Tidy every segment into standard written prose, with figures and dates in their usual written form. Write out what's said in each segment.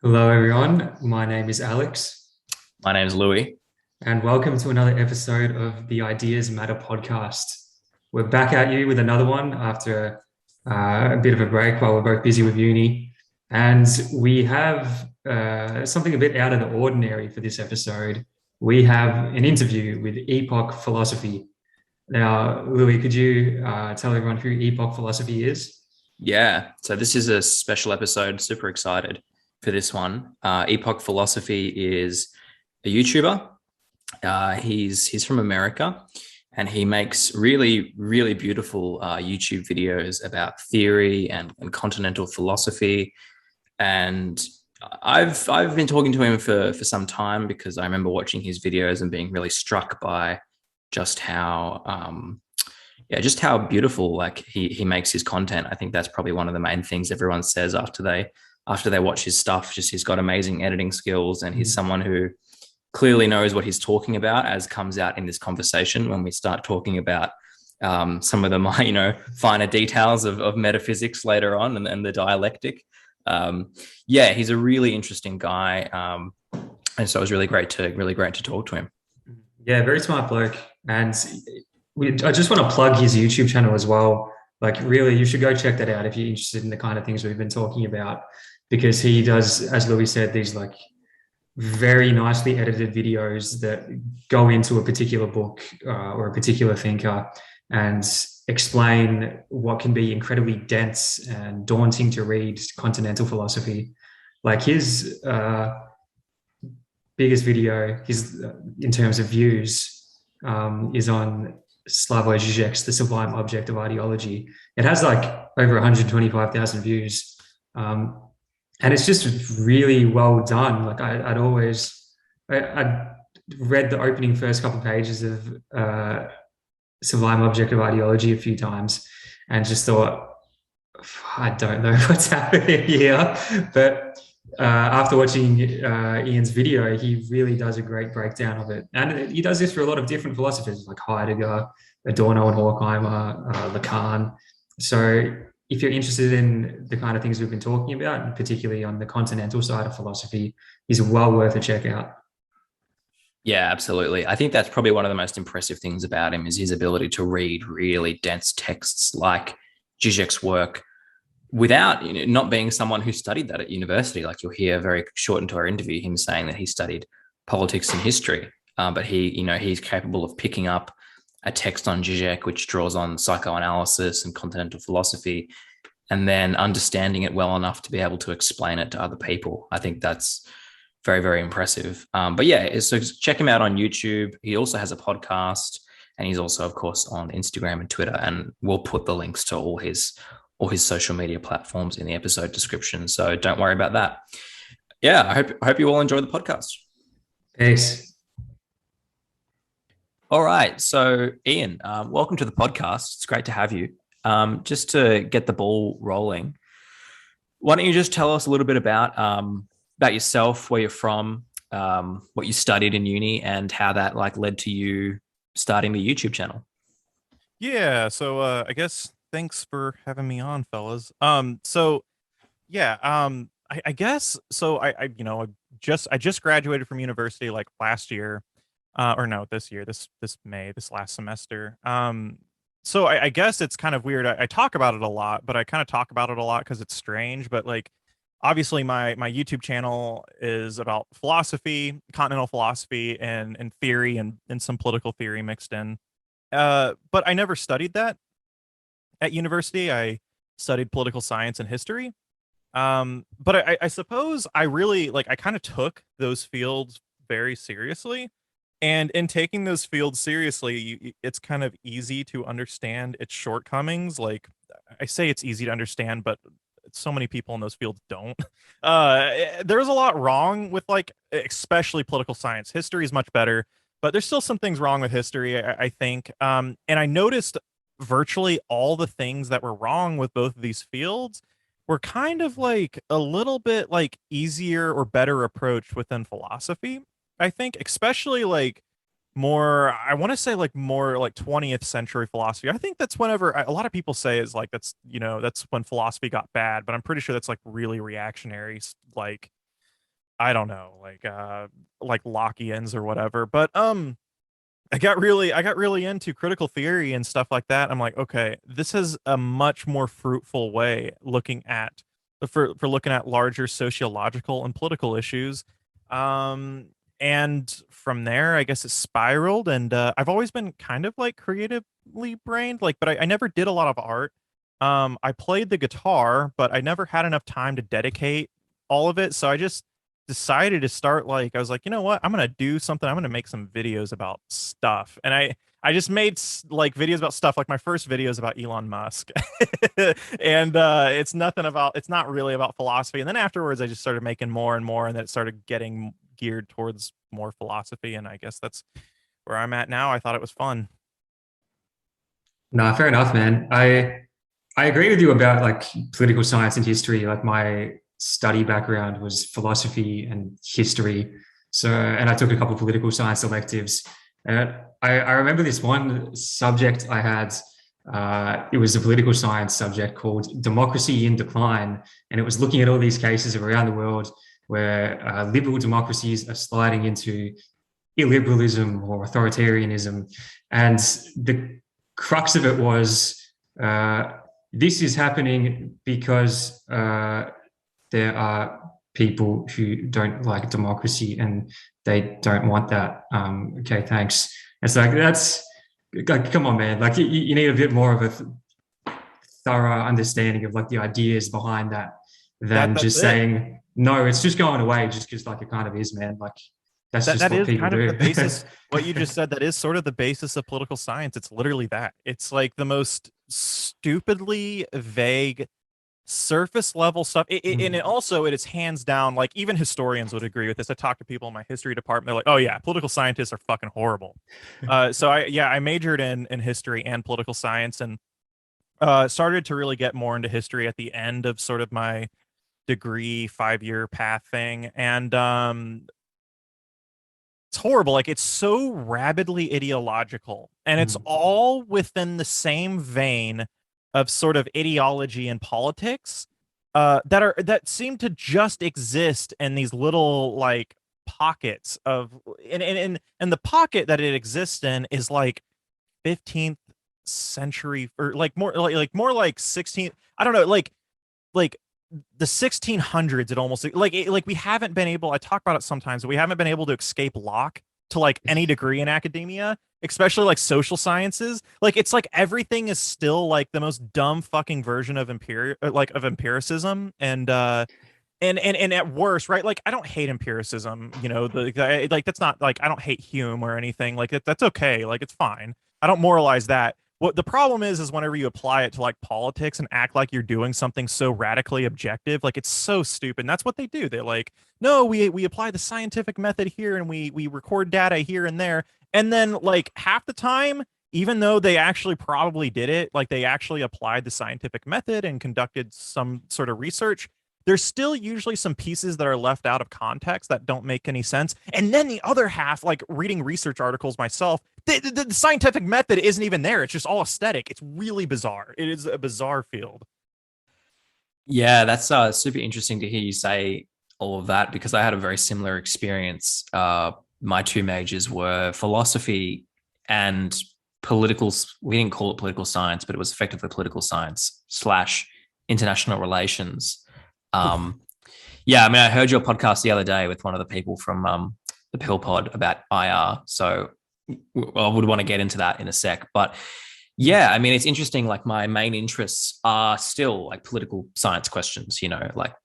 Hello, everyone. My name is Alex, My name's Louis. and welcome to another episode of the Ideas Matter podcast. We're back at you with another one after a bit of a break while we're both busy with uni. And we have something a bit out of the ordinary for this episode. We have an interview with Epoch Philosophy. Now, Louis, could you tell everyone who Epoch Philosophy is? Yeah, so this is a special episode. Super excited for this one. Epoch Philosophy is a YouTuber. He's from America, and he makes really beautiful YouTube videos about theory and continental philosophy. And I've been talking to him for some time because I remember watching his videos and being really struck by just how beautiful like he makes his content. I think that's probably one of the main things everyone says after they watch his stuff. Just he's got amazing editing skills, and he's Mm. someone who clearly knows what he's talking about, as comes out in this conversation when we start talking about some of the finer details of metaphysics later on, and the dialectic. Yeah, he's a really interesting guy, and so it was really great to talk to him. Yeah, very smart bloke. And I just want to plug his YouTube channel as well. Like, really, you should go check that out if you're interested in the kind of things we've been talking about, because he does, as Louis said, these like very nicely edited videos that go into a particular book or a particular thinker and explain what can be incredibly dense and daunting to read continental philosophy. Like his biggest video, his in terms of views, is on Slavoj Žižek's The Sublime Object of Ideology. It has like over 125,000 views. And it's just really well done. Like I'd read the opening first couple of pages of Sublime Object of Ideology a few times and just thought, I don't know what's happening here. But after watching Ian's video, he really does a great breakdown of it. And he does this for a lot of different philosophers like Heidegger, Adorno and Horkheimer, Lacan. So if you're interested in the kind of things we've been talking about, and particularly on the continental side of philosophy, he's well worth a check out. Yeah, absolutely. I think that's probably one of the most impressive things about him is his ability to read really dense texts like Zizek's work without not being someone who studied that at university. Like you'll hear very short into our interview him saying that he studied politics and history, but he's capable of picking up a text on Zizek which draws on psychoanalysis and continental philosophy, and then understanding it well enough to be able to explain it to other people. I think that's very impressive. But yeah, so check him out on YouTube. He also has a podcast, and he's also, of course, on Instagram and Twitter. And we'll put the links to all his social media platforms in the episode description. So don't worry about that. Yeah, I hope you all enjoy the podcast. Peace. All right, so Ian, welcome to the podcast. It's great to have you. Just to get the ball rolling, why don't you just tell us a little bit about yourself, where you're from, what you studied in uni, and how that like led to you starting the YouTube channel. Yeah, so I guess thanks for having me on, fellas. So yeah, I guess so I just graduated from university like last year, or no, this year, this May, this last semester. So I guess it's kind of weird. I talk about it a lot, but I kind of talk about it a lot because it's strange. But like, obviously, my YouTube channel is about philosophy, continental philosophy, and theory, and some political theory mixed in. But I never studied that at university. I studied political science and history. But I suppose I really like I kind of took those fields very seriously. And in taking those fields seriously, it's kind of easy to understand its shortcomings. Like I say it's easy to understand, but so many people in those fields don't. There's a lot wrong with like especially political science. History is much better, but there's still some things wrong with history, I think. And I noticed virtually all the things that were wrong with both of these fields were kind of like a little bit like easier or better approached within philosophy. I think, especially like more, I want to say like more like 20th century philosophy. I think that's whenever a lot of people say is like that's when philosophy got bad, but I'm pretty sure that's like really reactionary, like I don't know, like Lockeans or whatever. But I got really into critical theory and stuff like that. I'm like, okay, this is a much more fruitful way looking at for looking at larger sociological and political issues. Um, and from there, I guess it spiraled, and I've always been kind of like creatively brained, like, but I never did a lot of art. I played the guitar, but I never had enough time to dedicate all of it, so I just decided to start like I was like, you know what? I'm gonna do something. I'm gonna make some videos about stuff, and I just made like videos about stuff. Like my first video is about Elon Musk, and it's not really about philosophy. And then afterwards, I just started making more and more, and then it started getting geared towards more philosophy. And I guess that's where I'm at now. I thought it was fun. No, fair enough, man. I agree with you about like political science and history. Like my study background was philosophy and history. So, and I took a couple of political science electives. I remember this one subject I had. It was a political science subject called Democracy in Decline. And it was looking at all these cases around the world where liberal democracies are sliding into illiberalism or authoritarianism. And the crux of it was this is happening because there are people who don't like democracy and they don't want that. Okay, thanks. It's like, that's like, come on, man. Like you need a bit more of a thorough understanding of like the ideas behind that than That's just it. saying, no, it's just going away just because like it kind of is, man. Like that's That just that what is people kind of the do. basis. What you just said, that is sort of the basis of political science. It's literally that. It's like the most stupidly vague surface level stuff. And it also, it is hands down, like even historians would agree with this. I talked to people in my history department. They're like, oh yeah, political scientists are fucking horrible. So I majored in history and political science, and started to really get more into history at the end of sort of my degree 5 year path thing. And it's horrible. Like it's so rabidly ideological, and it's Mm. all within the same vein of sort of ideology and politics that seem to just exist in these little like pockets of and the pocket that it exists in is like 15th century, or like more like 16th. I don't know, like the 1600s. It almost like we haven't been able, I talk about it sometimes, but we haven't been able to escape Locke to like any degree in academia, especially like social sciences. Like it's like everything is still like the most dumb fucking version of empiricism. And at worst, right, like I don't hate empiricism, like that's not like, I don't hate Hume or anything like that. That's okay, like it's fine. I don't moralize that. What the problem is whenever you apply it to like politics and act like you're doing something so radically objective, like it's so stupid. And that's what they do. They're like, no, we apply the scientific method here, and we record data here and there. And then like half the time, even though they actually probably did it, like they actually applied the scientific method and conducted some sort of research, there's still usually some pieces that are left out of context that don't make any sense. And then the other half, like reading research articles myself, the scientific method isn't even there. It's just all aesthetic. It's really bizarre. It is a bizarre field. Yeah, that's super interesting to hear you say all of that, because I had a very similar experience. My two majors were philosophy and political. We didn't call it political science, but it was effectively political science slash international relations. Oof. Yeah, I mean, I heard your podcast the other day with one of the people from the Pill Pod about IR. So I would want to get into that in a sec. But yeah, I mean, it's interesting. Like my main interests are still like political science questions, like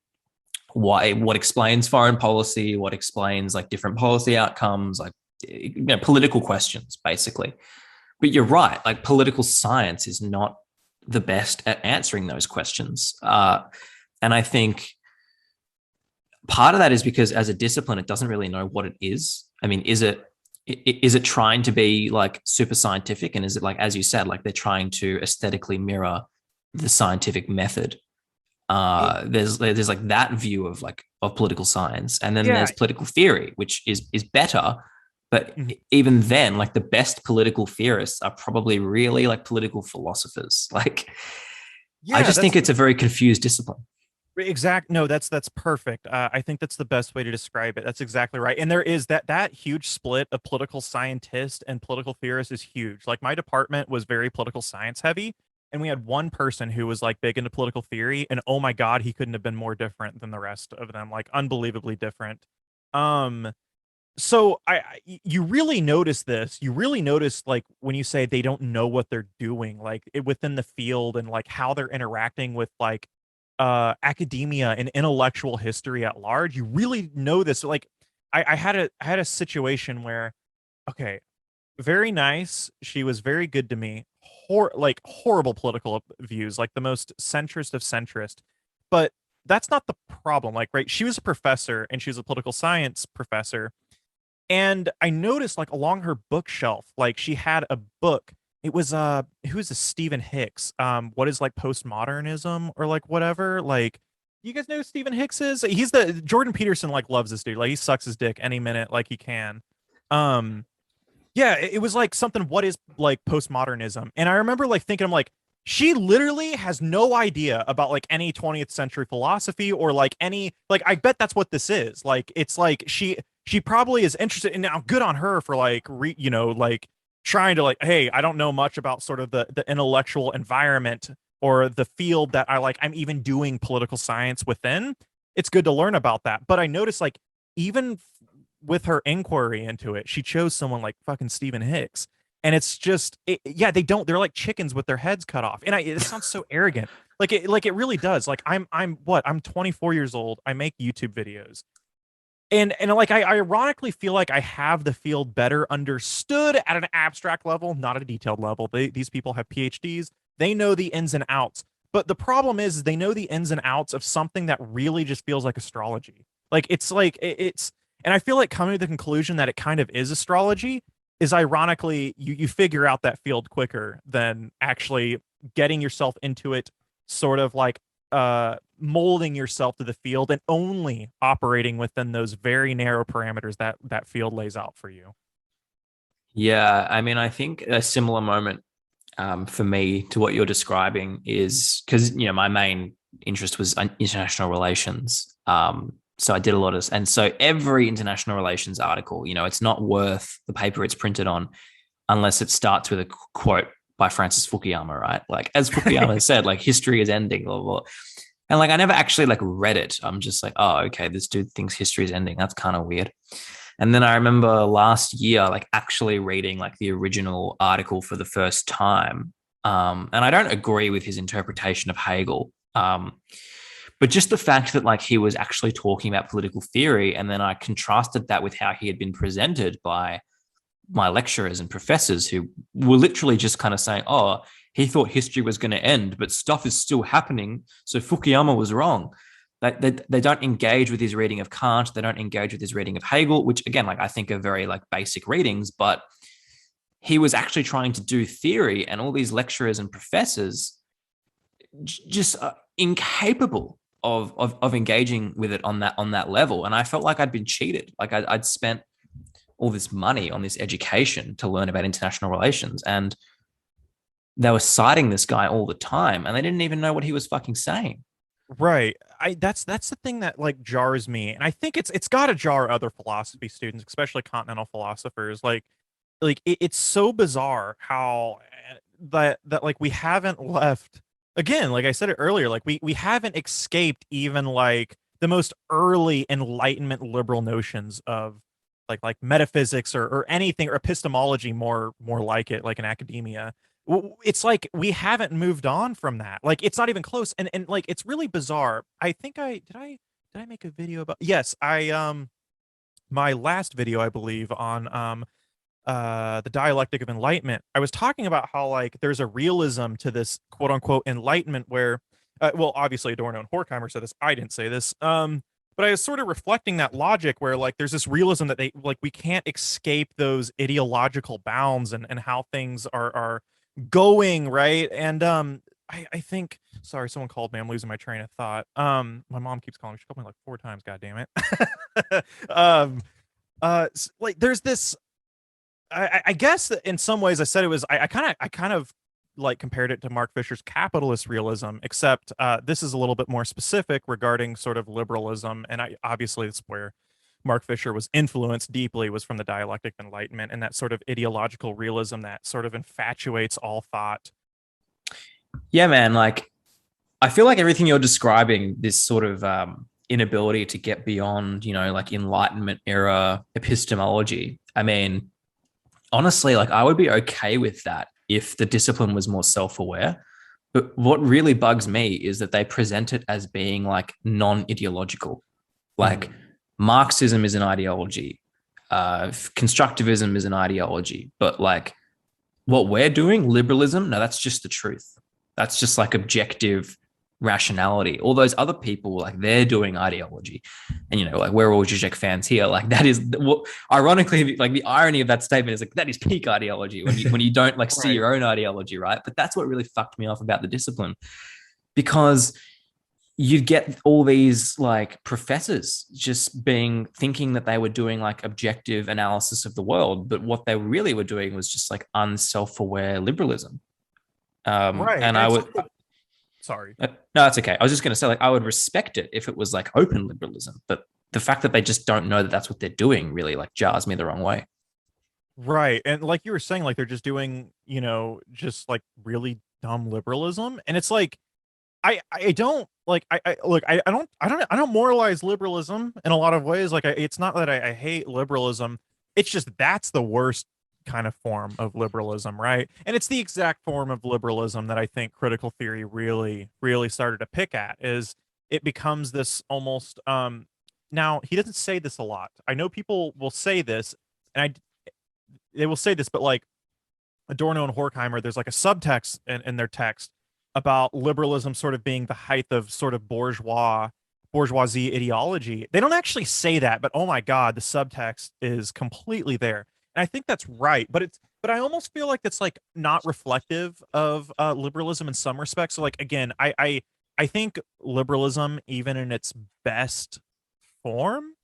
what explains foreign policy, what explains like different policy outcomes, like, political questions, basically. But you're right, like political science is not the best at answering those questions. And I think part of that is because as a discipline, it doesn't really know what it is. I mean, is it trying to be like super scientific? And is it like, as you said, like they're trying to aesthetically mirror the scientific method? There's like that view of political science. And then Yeah. there's political theory, which is better. But Mhm. even then, like the best political theorists are probably really like political philosophers. Like, I Yeah, just that's think it's a very confused discipline. No, that's perfect. I think that's the best way to describe it. That's exactly right. And there is that huge split of political scientist and political theorist is huge. Like my department was very political science heavy, and we had one person who was like big into political theory, and oh my God, he couldn't have been more different than the rest of them, like unbelievably different. Um, so you really notice this. You really notice like when you say they don't know what they're doing, like within the field and like how they're interacting with like academia and intellectual history at large. You really know this. Like I had a situation where okay, very nice. She was very good to me. Like horrible political views, like the most centrist of centrist. But that's not the problem. Like, right, she was a professor and she was a political science professor, and I noticed like along her bookshelf, like she had a book. It was who's this Stephen Hicks? What is like postmodernism or like whatever? Like you guys know who Stephen Hicks is? He's the Jordan Peterson like loves this dude. Like he sucks his dick any minute like he can. Um yeah, it was like something what is like postmodernism. And I remember like thinking I'm like she literally has no idea about like any 20th century philosophy or like any like I bet that's what this is. Like it's like she probably is interested and now good on her for like you know like trying to like hey, I don't know much about sort of the intellectual environment or the field that I like I'm even doing political science within. It's good to learn about that. But I noticed like even with her inquiry into it, she chose someone like fucking Stephen Hicks. And it's just, yeah, they're like chickens with their heads cut off. And it sounds so arrogant. Like it really does. Like I'm 24 years old. I make YouTube videos. And like I ironically feel like I have the field better understood at an abstract level, not at a detailed level. These people have PhDs. They know the ins and outs. But the problem is they know the ins and outs of something that really just feels like astrology. Like it's and I feel like coming to the conclusion that it kind of is astrology is ironically you figure out that field quicker than actually getting yourself into it, sort of like molding yourself to the field and only operating within those very narrow parameters that that field lays out for you. Yeah, I mean, I think a similar moment for me to what you're describing is because my main interest was international relations. So I did a lot of, and so every international relations article, it's not worth the paper it's printed on unless it starts with a quote by Francis Fukuyama, right? Like as Fukuyama said, like history is ending, blah, blah, blah. And like I never actually like read it. I'm just like, oh, okay, this dude thinks history is ending. That's kind of weird. And then I remember last year, like actually reading like the original article for the first time. And I don't agree with his interpretation of Hegel. But just the fact that like he was actually talking about political theory, and then I contrasted that with how he had been presented by my lecturers and professors who were literally just kind of saying, oh, he thought history was going to end, but stuff is still happening. So Fukuyama was wrong. They don't engage with his reading of Kant. They don't engage with his reading of Hegel, which again, like I think are very like basic readings, but he was actually trying to do theory, and all these lecturers and professors just incapable of engaging with it on that level. And I felt like I'd been cheated. Like I'd spent all this money on this education to learn about international relations, and they were citing this guy all the time, and they didn't even know what he was fucking saying. Right. That's the thing that like jars me. And I think it's got to jar other philosophy students, especially continental philosophers. Like it's so bizarre how that like we haven't left again, like I said it earlier, like we haven't escaped even like the most early enlightenment liberal notions of like metaphysics or anything or epistemology more like it like in academia. It's like we haven't moved on from that. Like it's not even close. And like it's really bizarre. I think I make a video about yes, I my last video I believe on the dialectic of enlightenment, I was talking about how like there's a realism to this quote unquote enlightenment where well obviously Adorno and Horkheimer said this, I didn't say this, but I was sort of reflecting that logic where like there's this realism that they like we can't escape those ideological bounds and how things are going right. And I think sorry, someone called me, I'm losing my train of thought. My mom keeps calling, she called me like 4 times, god damn it. Like there's this I guess that in some ways I said it was I kind of like compared it to Mark Fisher's capitalist realism, except this is a little bit more specific regarding sort of liberalism, and obviously it's where Mark Fisher was influenced deeply was from the dialectic of enlightenment and that sort of ideological realism that sort of infatuates all thought. Yeah, man. Like, I feel like everything you're describing, this sort of inability to get beyond, like Enlightenment era epistemology. I mean, honestly, like I would be okay with that if the discipline was more self-aware. But what really bugs me is that they present it as being like non-ideological. Like Marxism is an ideology, constructivism is an ideology, but like what we're doing, liberalism, no, that's just the truth. That's just like objective rationality. All those other people, like they're doing ideology, and like we're all Zizek fans here. Like that is what, ironically, like the irony of that statement is like that is peak ideology when you don't like see your own ideology, right? But that's what really fucked me off about the discipline, because you'd get all these like professors just thinking that they were doing like objective analysis of the world, but what they really were doing was just like unself-aware liberalism. Right. And I would, sorry. no, that's okay. I was just going to say, like, I would respect it if it was like open liberalism, but the fact that they just don't know that that's what they're doing really like jars me the wrong way. Right. And like you were saying, like they're just doing, just like really dumb liberalism. And it's like, I don't like, I look, I don't moralize liberalism in a lot of ways. Like it's not that I hate liberalism. It's just, that's the worst kind of form of liberalism, right? And it's the exact form of liberalism that I think critical theory really started to pick at. Is it becomes this almost now he doesn't say this a lot. I know people will say this, and they will say this, but like Adorno and Horkheimer, there's like a subtext in their text about liberalism sort of being the height of sort of bourgeoisie ideology. They don't actually say that, but oh my God, the subtext is completely there. And I think that's right, but I almost feel like it's like not reflective of liberalism in some respects. So like again, I think liberalism, even in its best form,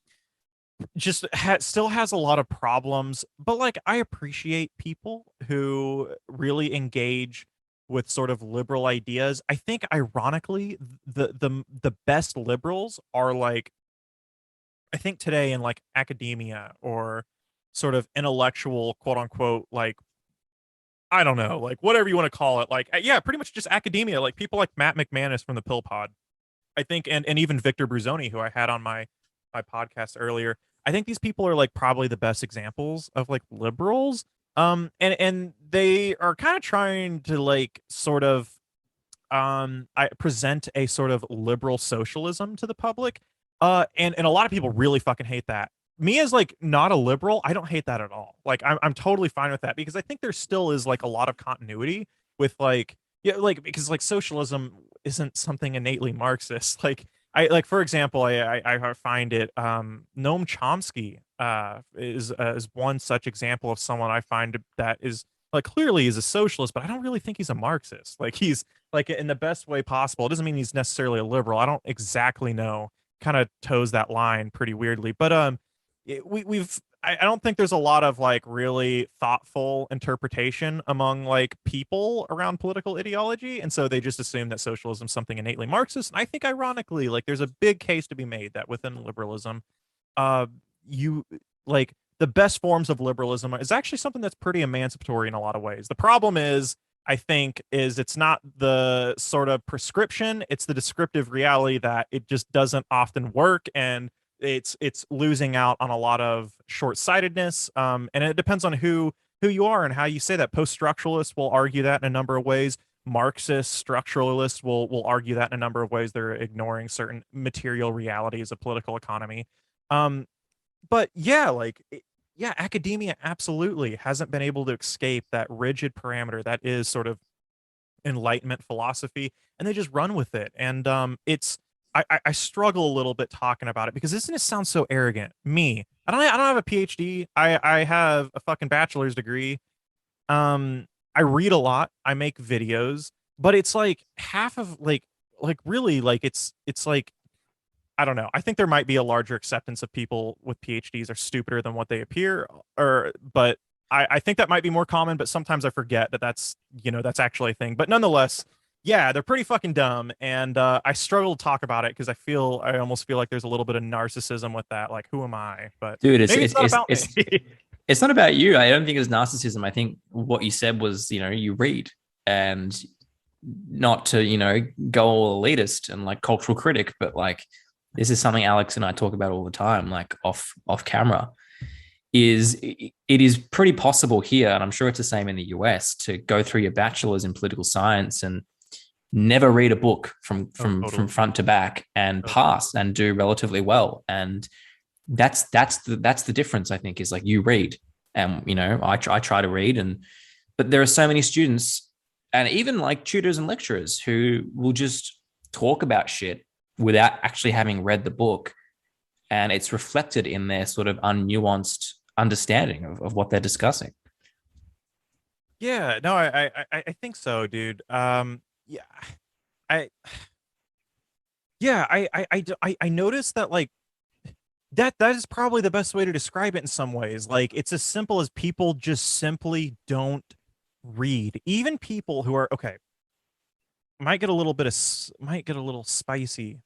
just still has a lot of problems. But like I appreciate people who really engage with sort of liberal ideas. I think ironically, the best liberals are like, I think today in like academia or sort of intellectual quote unquote, like I don't know, like whatever you want to call it, like yeah, pretty much just academia, like people like Matt McManus from the Pill Pod, I think, and even Victor Bruzoni, who I had on my podcast earlier. I think these people are like probably the best examples of like liberals. And they are kind of trying to like sort of I present a sort of liberal socialism to the public. And a lot of people really fucking hate that. Me as like not a liberal, I don't hate that at all. Like I'm totally fine with that because I think there still is like a lot of continuity with like, yeah, like because like socialism isn't something innately Marxist. Like I like, for example, I find it Noam Chomsky is one such example of someone I find that is like clearly is a socialist, but I don't really think he's a Marxist. Like he's like in the best way possible. It doesn't mean he's necessarily a liberal. I don't exactly know. Kind of toes that line pretty weirdly, but we've I don't think there's a lot of like really thoughtful interpretation among like people around political ideology, and so they just assume that socialism is something innately Marxist. And I think ironically, like there's a big case to be made that within liberalism, you like the best forms of liberalism is actually something that's pretty emancipatory in a lot of ways. The problem is, I think, is it's not the sort of prescription, it's the descriptive reality that it just doesn't often work, and it's losing out on a lot of short-sightedness. And it depends on who you are and how you say that. Post-structuralists will argue that in a number of ways. Marxist structuralists will argue that in a number of ways. They're ignoring certain material realities of political economy. But yeah, like yeah, academia absolutely hasn't been able to escape that rigid parameter that is sort of Enlightenment philosophy, and they just run with it. And it's I struggle a little bit talking about it because doesn't it sound so arrogant? Me, I don't have a PhD. I have a fucking bachelor's degree. I read a lot. I make videos, but it's like half of like really like it's like I don't know. I think there might be a larger acceptance of people with PhDs are stupider than what they appear, or but I think that might be more common, but sometimes I forget that that's actually a thing. But nonetheless, yeah, they're pretty fucking dumb, and I struggle to talk about it because I almost feel like there's a little bit of narcissism with that. Like, who am I? But Dude, maybe it's not about me. it's not about you. I don't think it's narcissism. I think what you said was, you read, and not to, go all elitist and like cultural critic, but like this is something Alex and I talk about all the time, like off camera. It is pretty possible here, and I'm sure it's the same in the US, to go through your bachelor's in political science and never read a book from front to back and pass and do relatively well. And that's the difference, I think, is like you read, and I try to read, but there are so many students and even like tutors and lecturers who will just talk about shit without actually having read the book, and it's reflected in their sort of unnuanced understanding of what they're discussing. Yeah, no, I think so, dude. Yeah, I, yeah, I noticed that like that is probably the best way to describe it in some ways. Like it's as simple as people just simply don't read. Even people who are okay, might get a little spicy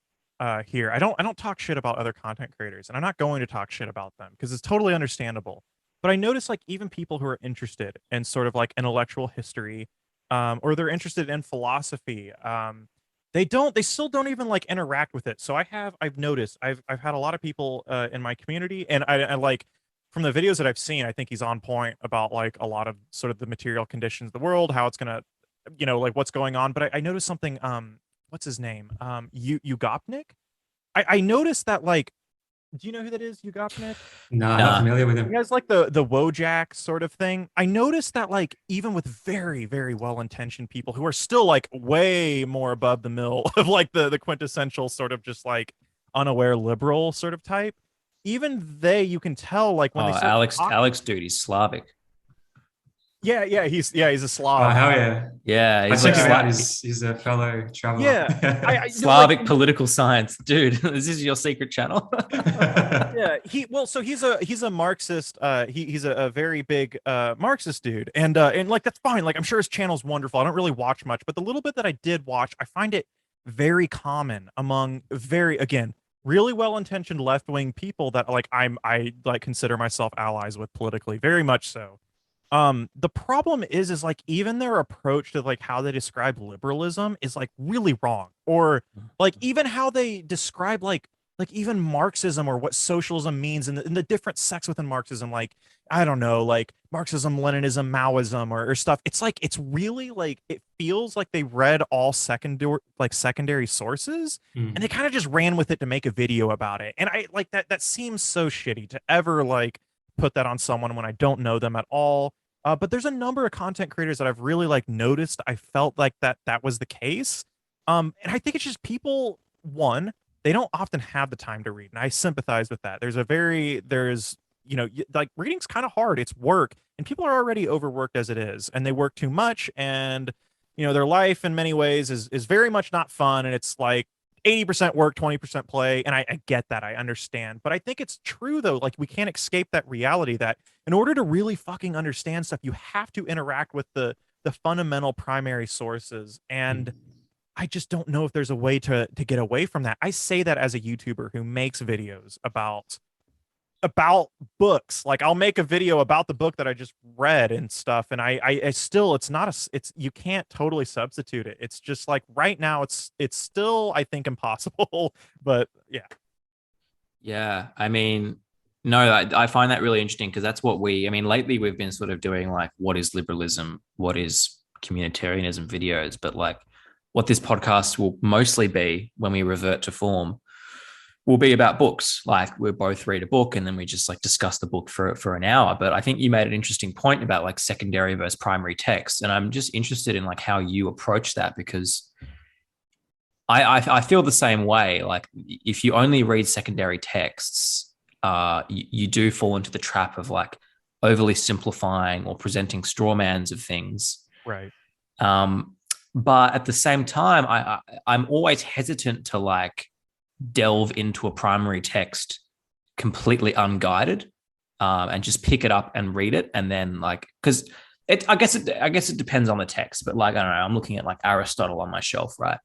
here. I don't talk shit about other content creators, and I'm not going to talk shit about them because it's totally understandable. But I notice like even people who are interested in sort of like intellectual history, or they're interested in philosophy, they still don't even like interact with it. So I've noticed I've had a lot of people in my community, and I like from the videos that I've seen, I think he's on point about like a lot of sort of the material conditions of the world, how it's gonna, like what's going on. But I noticed something. What's his name? Ugopnik. I noticed that like, do you know who that is? Ugopnik? No, I'm not familiar with He him. has like the Wojak sort of thing. I noticed that like even with very, very well-intentioned people who are still like way more above the mill of like the quintessential sort of just like unaware liberal sort of type, even you can tell like when they start talking. Alex, dude, he's Slavic. Yeah, he's a Oh, Slav. hell yeah. Yeah, I he's like check him out. He's a fellow traveler. Yeah, I no, Slavic like, political science, dude. This is your secret channel. yeah, so he's a Marxist. He's a very big Marxist dude, and like that's fine. Like I'm sure his channel's wonderful. I don't really watch much, but the little bit that I did watch, I find it very common among very, again, really well-intentioned left-wing people that like I like consider myself allies with politically, very much so. The problem is like even their approach to like how they describe liberalism is like really wrong, or like even how they describe like even Marxism or what socialism means, and the different sects within Marxism, like I don't know, like Marxism, Leninism, Maoism, or stuff. It's like it's really like it feels like they read all secondary sources, and they Mm. kind of just ran with it to make a video about it. And I like that seems so shitty to ever like put that on someone when I don't know them at all. But there's a number of content creators that I've really like noticed. I felt like that was the case. And I think it's just people, one, they don't often have the time to read, and I sympathize with that. There's like reading's kind of hard. It's work, and people are already overworked as it is, and they work too much, and their life in many ways is very much not fun, and it's like 80% work, 20% play. And I get that. I understand. But I think it's true though. Like we can't escape that reality that in order to really fucking understand stuff, you have to interact with the fundamental primary sources. And I just don't know if there's a way to get away from that. I say that as a YouTuber who makes videos about books. Like I'll make a video about the book that I just read and stuff, and I still, it's not it's you can't totally substitute it. It's just like right now it's still, I think, impossible. But yeah. Yeah, I mean, no, I find that really interesting because that's what lately we've been sort of doing like what is liberalism, what is communitarianism videos, but like what this podcast will mostly be when we revert to form will be about books. Like we both read a book and then we just like discuss the book for an hour. But I think you made an interesting point about like secondary versus primary text. And I'm just interested in like how you approach that, because I feel the same way. Like if you only read secondary texts, you do fall into the trap of like overly simplifying or presenting straw mans of things. Right. But at the same time, I'm always hesitant to like delve into a primary text completely unguided, and just pick it up and read it, and then like because I guess it depends on the text, but like I don't know, I'm looking at like Aristotle on my shelf, right?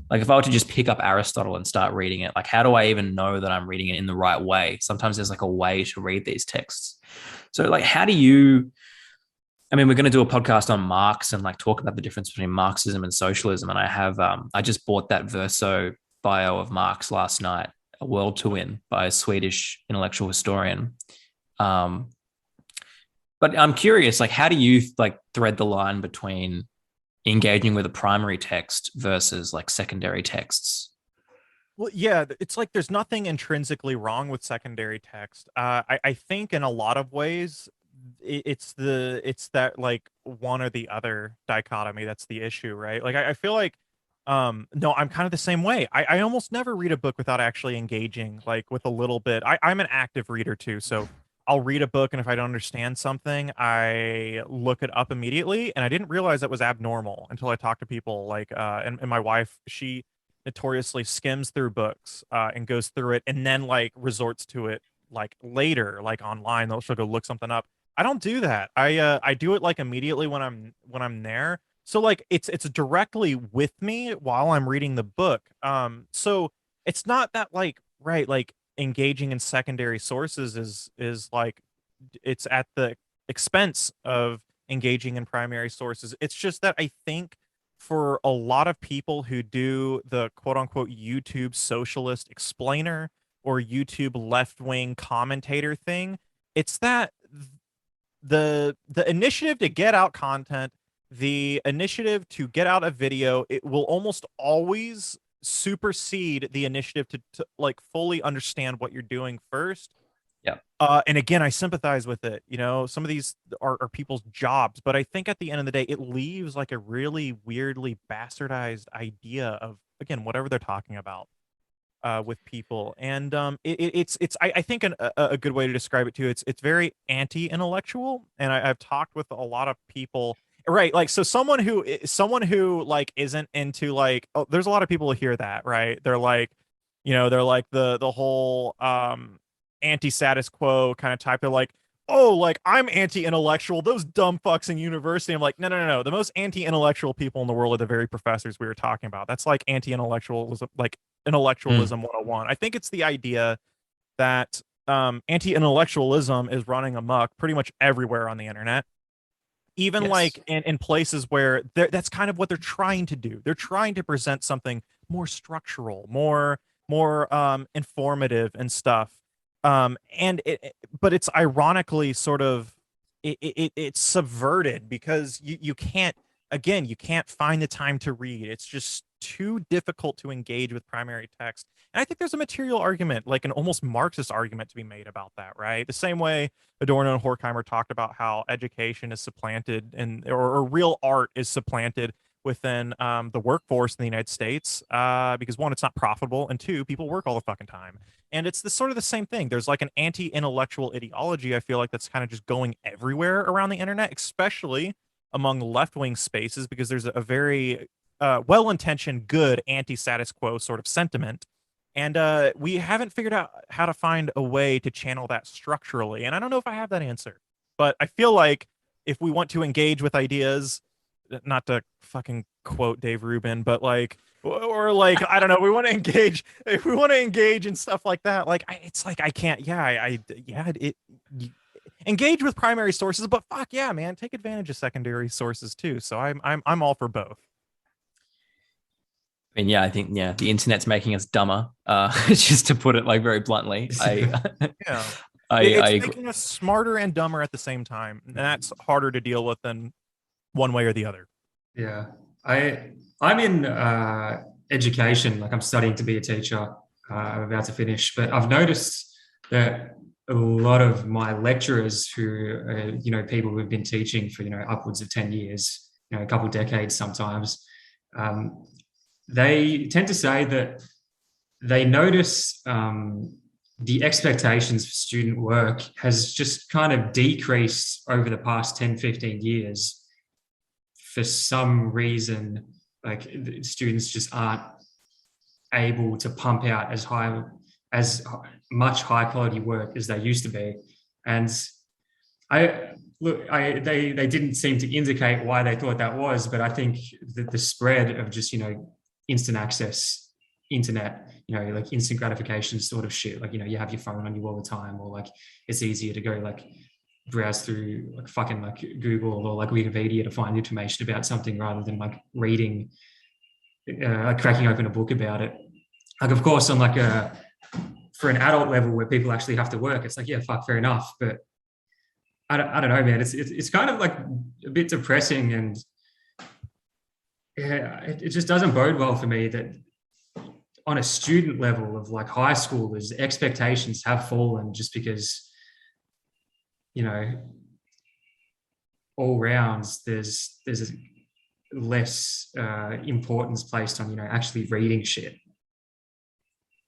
Like if I were to just pick up Aristotle and start reading it, like how do I even know that I'm reading it in the right way? Sometimes there's like a way to read these texts. So like how do you I mean, we're going to do a podcast on Marx and like talk about the difference between Marxism and socialism. And I just bought that Verso bio of Marx last night, A World to Win by a Swedish intellectual historian. Um, but I'm curious, like, how do you like thread the line between engaging with a primary text versus like secondary texts? Well, yeah, it's like there's nothing intrinsically wrong with secondary text. I think in a lot of ways, it's that like one or the other dichotomy that's the issue, right? Like I feel like, no, I'm kind of the same way. I almost never read a book without actually engaging, like with a little bit. I'm an active reader too, so I'll read a book, and if I don't understand something, I look it up immediately. And I didn't realize that was abnormal until I talked to people like, and my wife, she notoriously skims through books and goes through it and then like resorts to it like later, like online. She'll go look something up. I don't do that. I do it like immediately when I'm there. So like it's directly with me while I'm reading the book. So it's not that like right like engaging in secondary sources is like it's at the expense of engaging in primary sources. It's just that I think for a lot of people who do the quote unquote YouTube socialist explainer or YouTube left wing commentator thing, it's that the initiative to get out content, the initiative to get out a video, it will almost always supersede the initiative to like fully understand what you're doing first. Yeah. And again, I sympathize with it. You know, some of these are people's jobs, but I think at the end of the day, it leaves like a really weirdly bastardized idea of, again, whatever they're talking about with people. And I think a good way to describe it too, it's very anti-intellectual. And I've talked with a lot of people, right? Like, so someone who like isn't into like, oh, there's a lot of people who hear that, right? They're like, you know, they're like the whole anti-status quo kind of type. They're like, oh, like I'm anti-intellectual. Those dumb fucks in university. I'm like, no, no, no, no. The most anti-intellectual people in the world are the very professors we were talking about. That's like anti-intellectualism, like Mm. intellectualism 101. I think it's the idea that anti-intellectualism is running amok pretty much everywhere on the internet, even Yes. like in places where that's kind of what they're trying to do. They're trying to present something more structural, more informative and stuff. And but it's ironically sort of it's subverted because you can't, again, you can't find the time to read. It's just too difficult to engage with primary text. And I think there's a material argument, like an almost Marxist argument to be made about that, right? The same way Adorno and Horkheimer talked about how education is supplanted and or real art is supplanted within the workforce in the United States because one, it's not profitable, and two, people work all the fucking time. And it's the sort of the same thing. There's like an anti-intellectual ideology, I feel like, that's kind of just going everywhere around the internet, especially among left-wing spaces, because there's a very well-intentioned, good anti-status quo sort of sentiment. And we haven't figured out how to find a way to channel that structurally. And I don't know if I have that answer, but I feel like if we want to engage with ideas, not to fucking quote Dave Rubin, but like, or like, I don't know, we want to engage, if we want to engage in stuff like that, like, it's like, I can't, yeah, yeah, engage with primary sources, but fuck yeah, man, take advantage of secondary sources too. So I'm all for both. I mean, yeah, I think the internet's making us dumber. Just to put it like very bluntly, Yeah. I It's agree. making us smarter and dumber at the same time. And that's harder to deal with than one way or the other. Yeah, I'm in education. Like I'm studying to be a teacher. I'm about to finish, but I've noticed that a lot of my lecturers, who people who've been teaching for upwards of 10 years, a couple of decades sometimes, um, they tend to say that they notice the expectations for student work has just kind of decreased over the past 10, 15 years for some reason. Like students just aren't able to pump out as much high quality work as they used to be. And they didn't seem to indicate why they thought that was, but I think the spread of just, instant access, internet, like instant gratification sort of shit. Like, you have your phone on you all the time, or like it's easier to go like browse through like fucking like Google or like Wikipedia to find information about something rather than like reading, cracking open a book about it. Like, of course, on like for an adult level where people actually have to work, it's like, yeah, fuck, fair enough. But I don't know, man. It's kind of like a bit depressing, and yeah, it just doesn't bode well for me that on a student level of like high schoolers, expectations have fallen just because, all rounds there's less importance placed on, actually reading shit.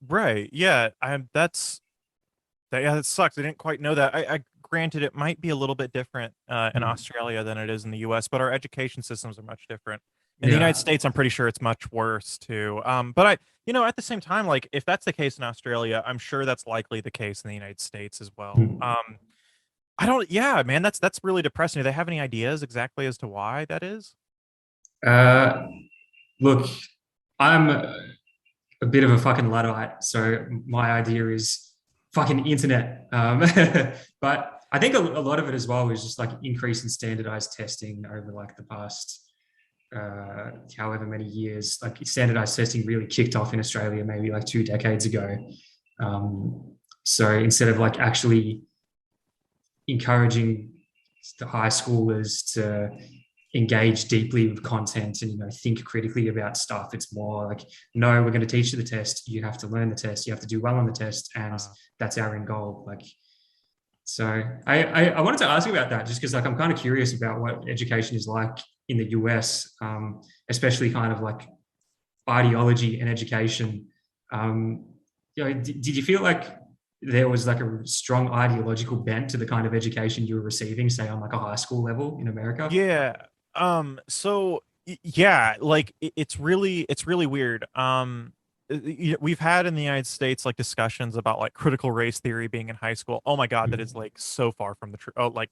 Right. Yeah. Yeah, that sucks. I didn't quite know that. I granted it might be a little bit different in Australia than it is in the US, but our education systems are much different. In the United Yeah. States, I'm pretty sure it's much worse too. But at the same time, like if that's the case in Australia, I'm sure that's likely the case in the United States as well. I don't, yeah, man, that's really depressing. Do they have any ideas exactly as to why that is? Uh, Look, I'm a bit of a fucking Luddite, so my idea is fucking internet. But I think a lot of it as well is just like increase in standardized testing over like the past however many years. Like standardized testing really kicked off in Australia maybe like 2 decades ago. So instead of like actually encouraging the high schoolers to engage deeply with content and think critically about stuff, it's more like, no, we're going to teach you the test, you have to learn the test, you have to do well on the test, and that's our end goal. Like, so I wanted to ask you about that just because like I'm kind of curious about what education is like in the US, especially kind of like ideology and education. Did you feel like there was like a strong ideological bent to the kind of education you were receiving, say on like a high school level in America? Yeah. Yeah, like it's really weird. We've had in the United States like discussions about like critical race theory being in high school. Oh my God, that is like so far from the truth. Oh, like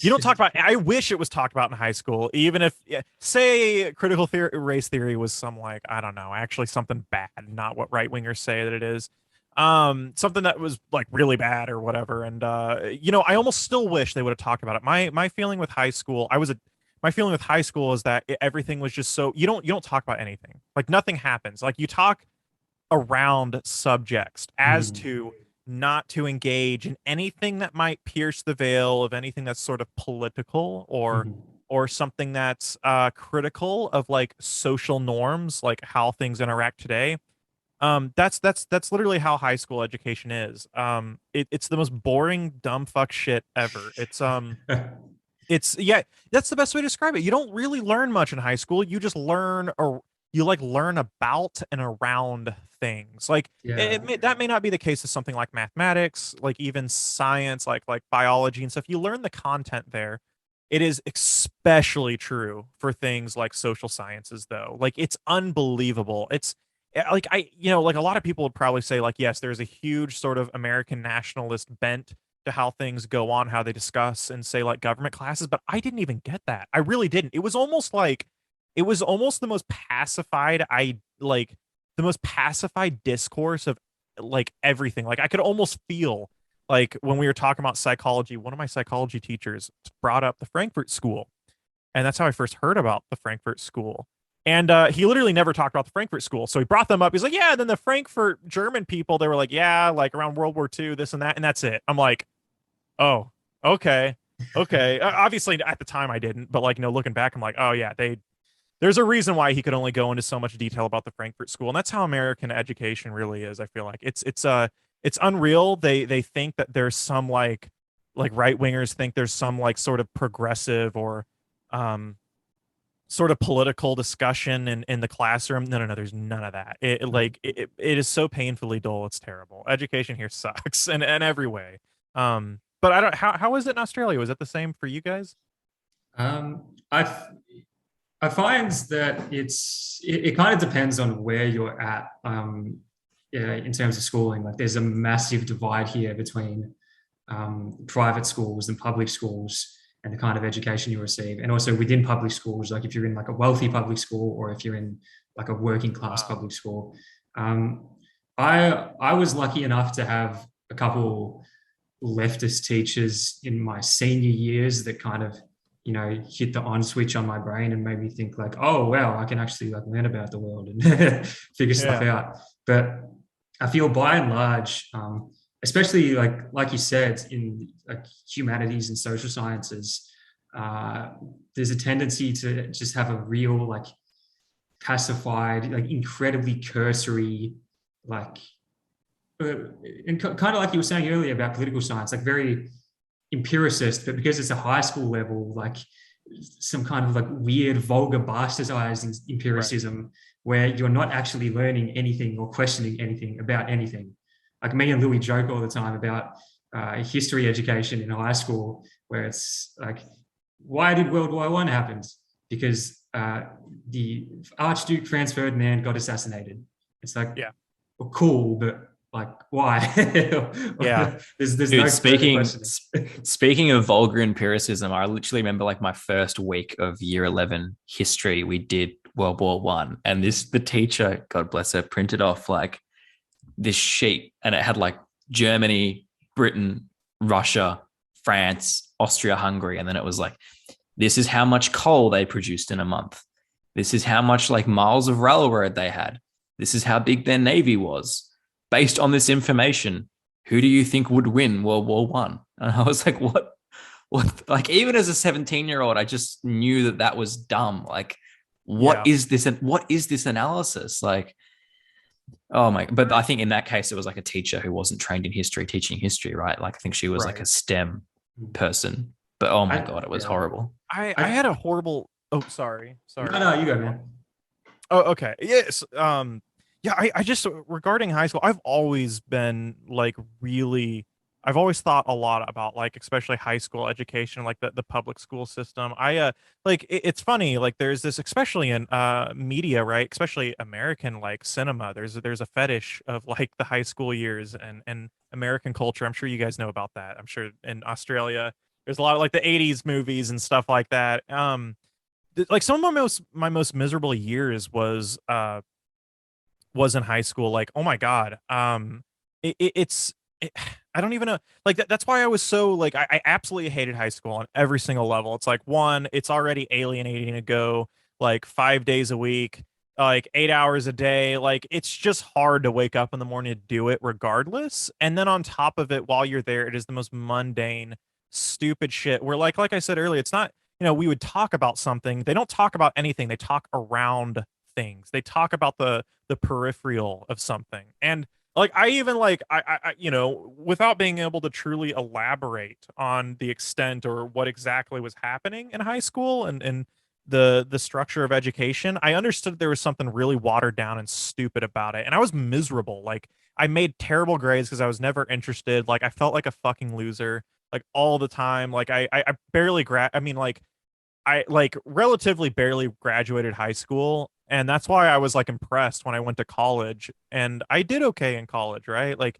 you don't talk about. I wish it was talked about in high school, even if say critical race theory was some like I don't know, actually something bad, not what right wingers say that it is. Something that was like really bad or whatever. And I almost still wish they would have talked about it. My feeling with high school, my feeling with high school is that everything was just so you don't talk about anything. Like nothing happens. Like you talk around subjects as Mm, to not to engage in anything that might pierce the veil of anything that's sort of political mhm, or something that's critical of like social norms, like how things interact today. That's literally how high school education is. It's the most boring dumb fuck shit ever. It's yeah, that's the best way to describe it. You don't really learn much in high school. You just learn or you like learn about and around things. Like yeah. that may not be the case with something like mathematics, like even science, like biology and stuff. You learn the content there. It is especially true for things like social sciences, though. Like it's unbelievable. It's like like a lot of people would probably say, like, yes, there's a huge sort of American nationalist bent to how things go on, how they discuss and say like government classes, but I didn't even get that. I really didn't. It was almost the most pacified the most pacified discourse of like everything. Like I could almost feel like when we were talking about psychology, one of my psychology teachers brought up the Frankfurt School, and that's how I first heard about the Frankfurt School. And he literally never talked about the Frankfurt School. So he brought them up. He's like, yeah, then the Frankfurt German people, they were like, yeah, like around World War II, this and that. And that's it. I'm like, oh, okay. Okay. Obviously, at the time I didn't, but like, looking back, I'm like, oh, yeah, there's a reason why he could only go into so much detail about the Frankfurt School. And that's how American education really is. I feel like it's unreal. They think that there's some like right wingers think there's some like sort of progressive or, um, sort of political discussion in the classroom. No, there's none of that. It is so painfully dull. It's terrible. Education here sucks in every way. But I don't how is it in Australia? Was it the same for you guys? Um, I find that it kind of depends on where you're at, yeah, in terms of schooling. Like there's a massive divide here between private schools and public schools and the kind of education you receive. And also within public schools, like if you're in like a wealthy public school or if you're in like a working class Wow. public school. Um, I was lucky enough to have a couple leftist teachers in my senior years that kind of, you know, hit the on switch on my brain and made me think like, oh wow, I can actually like learn about the world and figure stuff Yeah. out. But I feel by and large, especially like you said in like humanities and social sciences, there's a tendency to just have a real like pacified, like incredibly cursory, like and kind of like you were saying earlier about political science, like very empiricist, but because it's a high school level, like some kind of like weird, vulgar, bastardizing Right. empiricism where you're not actually learning anything or questioning anything about anything. Like me and Louis joke all the time about history education in high school, where it's like, why did World War One happen? Because the Archduke Franz Ferdinand got assassinated. It's like, Yeah. well, cool, but like, why? Yeah. there's Dude, no further questioning. speaking of vulgar empiricism, I literally remember like my first week of year 11 history, we did World War One, and the teacher, God bless her, printed off like this sheet, and it had like Germany, Britain, Russia, France, Austria, Hungary, and then it was like, this is how much coal they produced in a month. This is how much like miles of railroad they had. This is how big their navy was. Based on this information, who do you think would win World War One? And I was like, what? What? Like, even as a 17-year-old, I just knew that that was dumb. Like, what Yeah. is this? What is this analysis? Like, oh my! But I think in that case, it was like a teacher who wasn't trained in history, teaching history, right? Like, I think she was like a Right. STEM person. But oh my God, it was Yeah. horrible. I I had a horrible. Oh, sorry. no, Sorry. no, you go, man. Oh, okay. Yes. Yeah, I just regarding high school, I've always been like really I've always thought a lot about like especially high school education, like the public school system. Like it's funny, like there's this especially in media, right? Especially American like cinema. There's a fetish of like the high school years and American culture. I'm sure you guys know about that. I'm sure in Australia there's a lot of like the 80s movies and stuff like that. Like some of my most miserable years was in high school. Like, oh my god, it's I don't even know. Like that's why I was so like I absolutely hated high school on every single level. It's like one, it's already alienating to go like 5 days a week, like 8 hours a day. Like it's just hard to wake up in the morning to do it regardless. And then on top of it, while you're there, it is the most mundane, stupid shit. Where like I said earlier, it's not, we would talk about something. They don't talk about anything. They talk around things. They talk about the peripheral of something. And like I even like without being able to truly elaborate on the extent or what exactly was happening in high school and the structure of education, I understood there was something really watered down and stupid about it. And I was miserable. Like I made terrible grades because I was never interested. Like I felt like a fucking loser like all the time. Like I barely I mean like I like relatively barely graduated high school, and that's why I was like impressed when I went to college, and I did okay in college, right? Like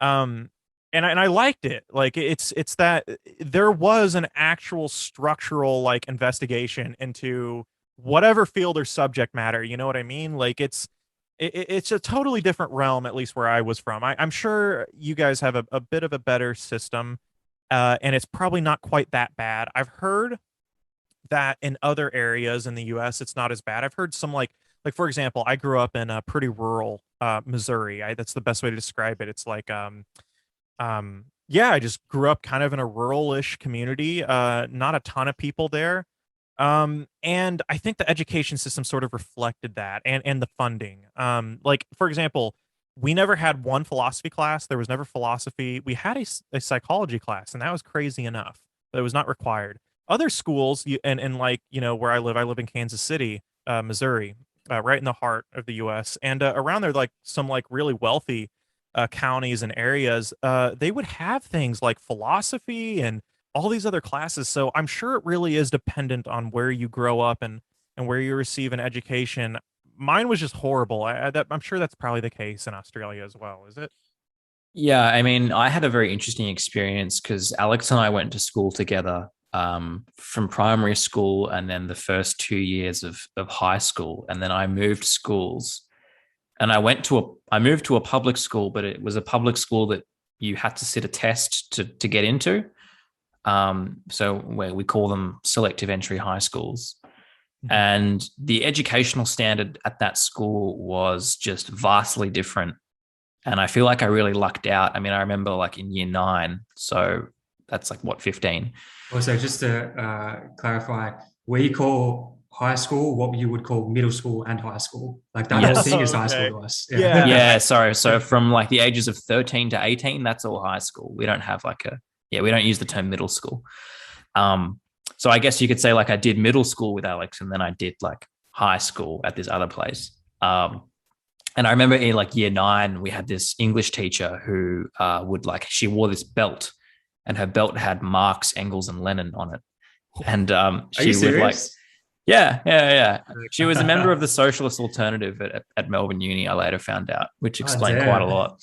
um and I liked it. Like it's that there was an actual structural like investigation into whatever field or subject matter, you know what I mean? Like it's a totally different realm, at least where I was from. I'm sure you guys have a bit of a better system, and it's probably not quite that bad. I've heard that in other areas in the US it's not as bad. I've heard some like for example, I grew up in a pretty rural Missouri. That's the best way to describe it. It's like yeah, I just grew up kind of in a rural-ish community. Not a ton of people there. And I think the education system sort of reflected that and the funding. Like for example, we never had one philosophy class. There was never philosophy. We had a psychology class, and that was crazy enough, but it was not required. Other schools, and like where I live in Kansas City, Missouri, right in the heart of the U.S. And around there, like some like really wealthy counties and areas, they would have things like philosophy and all these other classes. So I'm sure it really is dependent on where you grow up and where you receive an education. Mine was just horrible. I'm sure that's probably the case in Australia as well. Is it? Yeah, I mean, I had a very interesting experience because Alex and I went to school together from primary school and then the first 2 years of high school. And then I moved schools and I moved to a public school, but it was a public school that you had to sit a test to get into. So where we call them selective entry high schools. Mhm. And the educational standard at that school was just vastly different. And I feel like I really lucked out. I mean, I remember like in year 9, so that's like what, 15. Also, just to clarify, we call high school what you would call middle school and high school. Like that whole thing Yes. is high school Okay. to us. Yeah. Yeah. Yeah, sorry. So from like the ages of 13 to 18, that's all high school. We don't have like we don't use the term middle school. Um, so I guess you could say like I did middle school with Alex and then I did like high school at this other place. And I remember in like year 9, we had this English teacher who would like, she wore this belt and her belt had Marx, Engels, and Lenin on it. And Are you she would like, serious? yeah. She was a member of the Socialist Alternative at Melbourne Uni, I later found out, which Oh, explained quite a damn. lot.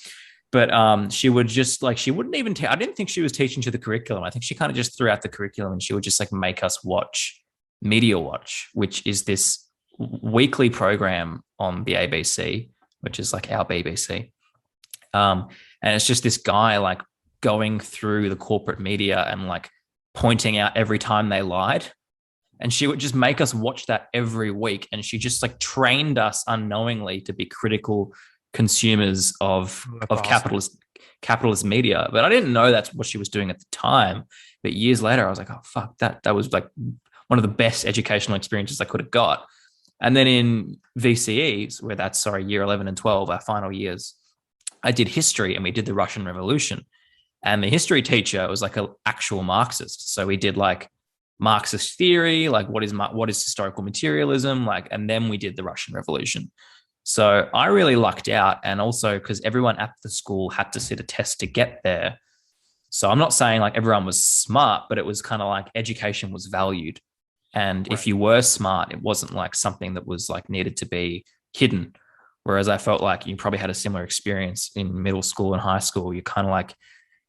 But she would just like, she wouldn't even, I didn't think she was teaching to the curriculum. I think she kind of just threw out the curriculum and she would just like make us watch Media Watch, which is this weekly program on the ABC, which is like our BBC. And it's just this guy like going through the corporate media and like pointing out every time they lied. And she would just make us watch that every week. And she just like trained us unknowingly to be critical consumers of Oh, that's of awesome. capitalist media. But I didn't know that's what she was doing at the time. But years later, I was like, oh fuck, that was like one of the best educational experiences I could have got. And then in VCEs, where that's year 11 and 12, our final years, I did history and we did the Russian Revolution. And the history teacher was like an actual Marxist. So we did like Marxist theory, like what is historical materialism, like, and then we did the Russian Revolution. So I really lucked out, and also because everyone at the school had to sit a test to get there. So I'm not saying like everyone was smart, but it was kind of like education was valued, and if Right. you were smart, it wasn't like something that was like needed to be hidden. Whereas I felt like you probably had a similar experience in middle school and high school. You kind of like,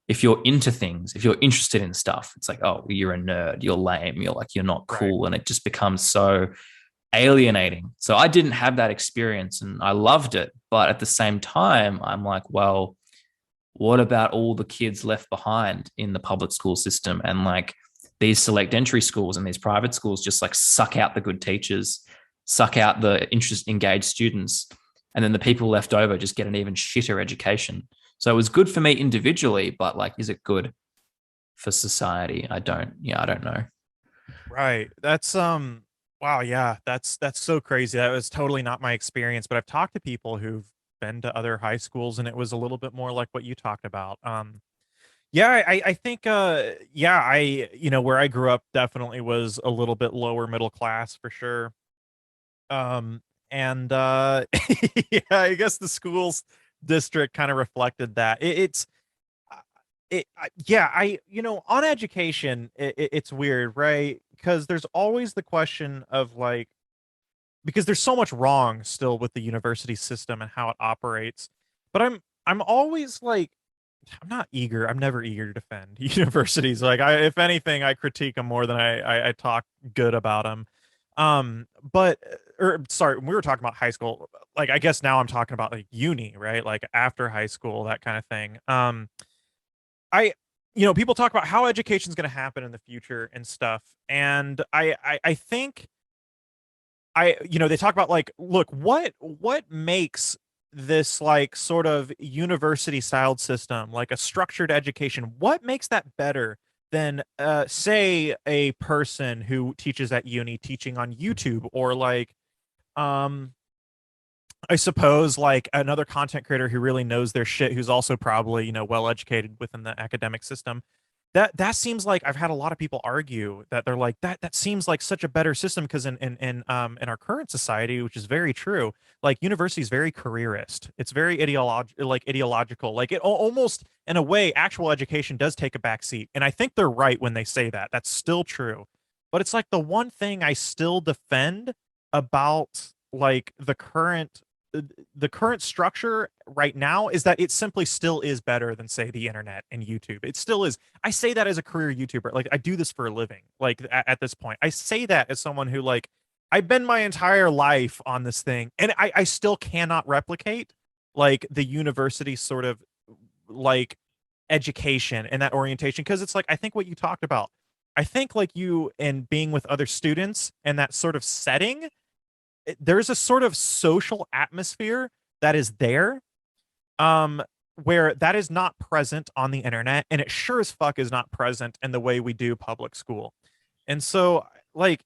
if you're into things, if you're interested in stuff, it's like, oh, you're a nerd, you're lame, you're not Right. cool. And it just becomes so alienating. So I didn't have that experience and I loved it. But at the same time, I'm like, well, what about all the kids left behind in the public school system? And like these select entry schools and these private schools just like suck out the good teachers, suck out the engaged students. And then the people left over just get an even shitter education. So it was good for me individually, but like, is it good for society? I don't know. Right. That's wow, yeah. That's so crazy. That was totally not my experience, but I've talked to people who've been to other high schools and it was a little bit more like what you talked about. Yeah, I think yeah, where I grew up definitely was a little bit lower middle class for sure. Um and yeah, I guess the schools district kind of reflected that. It's uh, yeah, on education, it's weird, right? Because there's always the question of like, because there's so much wrong still with the university system and how it operates. But I'm always like, I'm not eager. I'm never eager to defend universities. Like, if anything, I critique them more than I talk good about them. But or sorry, we were talking about high school. Like, I guess now I'm talking about like uni, right? Like after high school, that kind of thing. I people talk about how education's going to happen in the future and stuff, and I think they talk about like, look, what makes this like sort of university styled system, like a structured education, what makes that better than say a person who teaches at uni teaching on YouTube, or like um I suppose like another content creator who really knows their shit, who's also probably, well educated within the academic system. That seems like, I've had a lot of people argue that they're like, that seems like such a better system, because in our current society, which is very true, like university is very careerist. It's very ideological. Like, it almost in a way, actual education does take a back seat. And I think they're right when they say that. That's still true. But it's like the one thing I still defend about like the current the current structure right now is that it simply still is better than, say, the internet and YouTube. It still is. I say that as a career YouTuber. Like, I do this for a living. Like, at this point, I say that as someone who, like, I've been my entire life on this thing, and I still cannot replicate like the university sort of like education and that orientation, because it's like, I think what you talked about, I think like you and being with other students and that sort of setting, there's a sort of social atmosphere that is there, um where that is not present on the internet, and it sure as fuck is not present in the way we do public school. And so, like,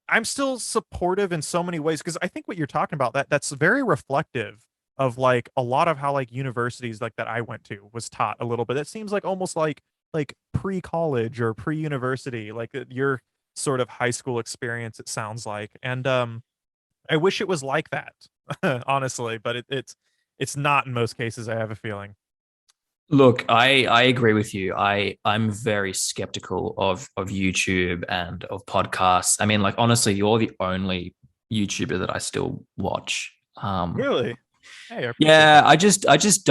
I'm still supportive in so many ways, because I think what you're talking about, that's very reflective of like a lot of how like universities like that I went to was taught a little bit. It seems like almost like pre-college or pre-university, like your sort of high school experience, it sounds like. And I wish it was like that, honestly, but it's not in most cases, I have a feeling. Look, I agree with you. I'm very skeptical of YouTube and of podcasts. I mean, like, honestly, you're the only YouTuber that I still watch. Really? Hey, I appreciate Yeah, that. I just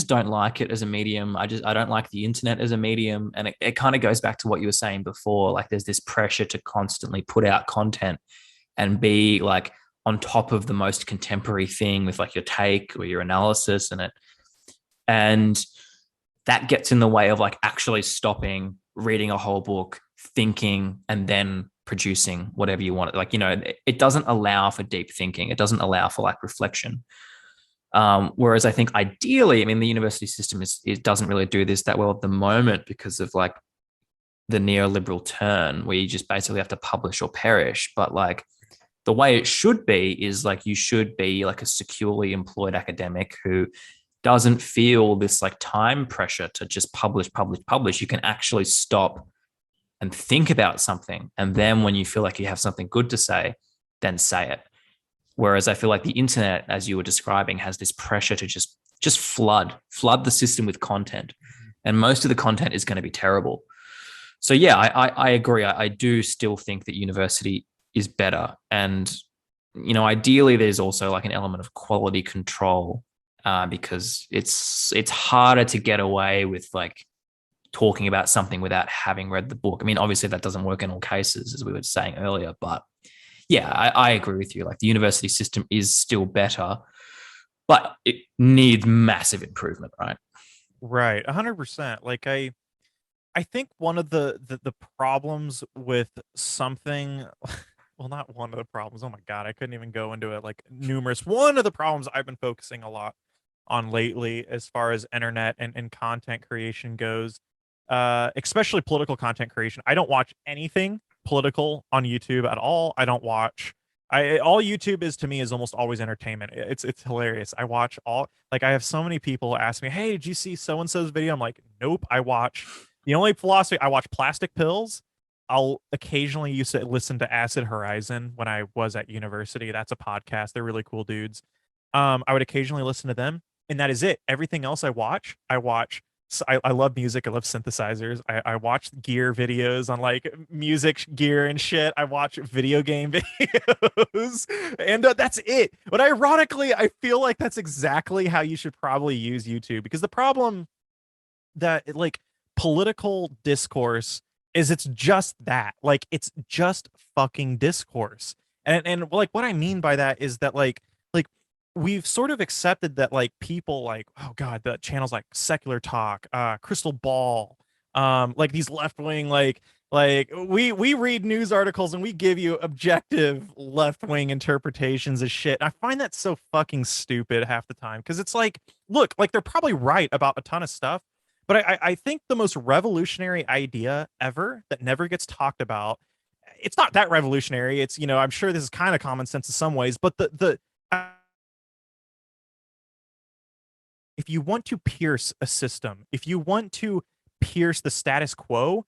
don't like it as a medium. I don't like the internet as a medium. And it kind of goes back to what you were saying before. Like, there's this pressure to constantly put out content and be like on top of the most contemporary thing with like your take or your analysis and it. And that gets in the way of like actually stopping, reading a whole book, thinking, and then producing whatever you want. Like, it doesn't allow for deep thinking. It doesn't allow for like reflection. Whereas I think ideally, I mean, the university system it doesn't really do this that well at the moment because of like the neoliberal turn where you just basically have to publish or perish. But like the way it should be is like you should be like a securely employed academic who doesn't feel this like time pressure to just publish, publish, publish. You can actually stop and think about something. And then when you feel like you have something good to say, then say it. Whereas I feel like the internet, as you were describing, has this pressure to just flood the system with content. And most of the content is going to be terrible. So yeah, I agree. I do still think that university is better. And, ideally there's also like an element of quality control, because it's harder to get away with like talking about something without having read the book. I mean, obviously that doesn't work in all cases, as we were saying earlier, but yeah, I agree with you. Like the university system is still better, but it needs massive improvement, right? Right, 100%. Like, I think one of the problems with something, well, not one of the problems. Oh my God, I couldn't even go into it. Like, numerous. One of the problems I've been focusing a lot on lately, as far as internet and content creation goes, especially political content creation. I don't watch anything political on YouTube at all. I don't watch. All YouTube is to me is almost always entertainment. It's hilarious. I watch all, like, I have so many people ask me, "Hey, did you see so and so's video?" I'm like, "Nope." I watch the only philosophy I watch Plastic Pills. I'll occasionally used to listen to Acid Horizon when I was at university. That's a podcast. They're really cool dudes. I would occasionally listen to them, and that is it. Everything else I watch. I love music. I love synthesizers. I watch gear videos on like music gear and shit. I watch video game videos, and that's it. But ironically, I feel like that's exactly how you should probably use YouTube, because the problem that like political discourse is it's just that, like, it's just fucking discourse. And like what I mean by that is that like we've sort of accepted that like people like, oh God, the channels like Secular Talk, Crystal Ball, like these left-wing like we read news articles and we give you objective left-wing interpretations of shit. I find that so fucking stupid half the time, because it's like, look, like they're probably right about a ton of stuff, but I think the most revolutionary idea ever that never gets talked about, it's not that revolutionary. It's, I'm sure this is kind of common sense in some ways, but the if you want to pierce a system, if you want to pierce the status quo,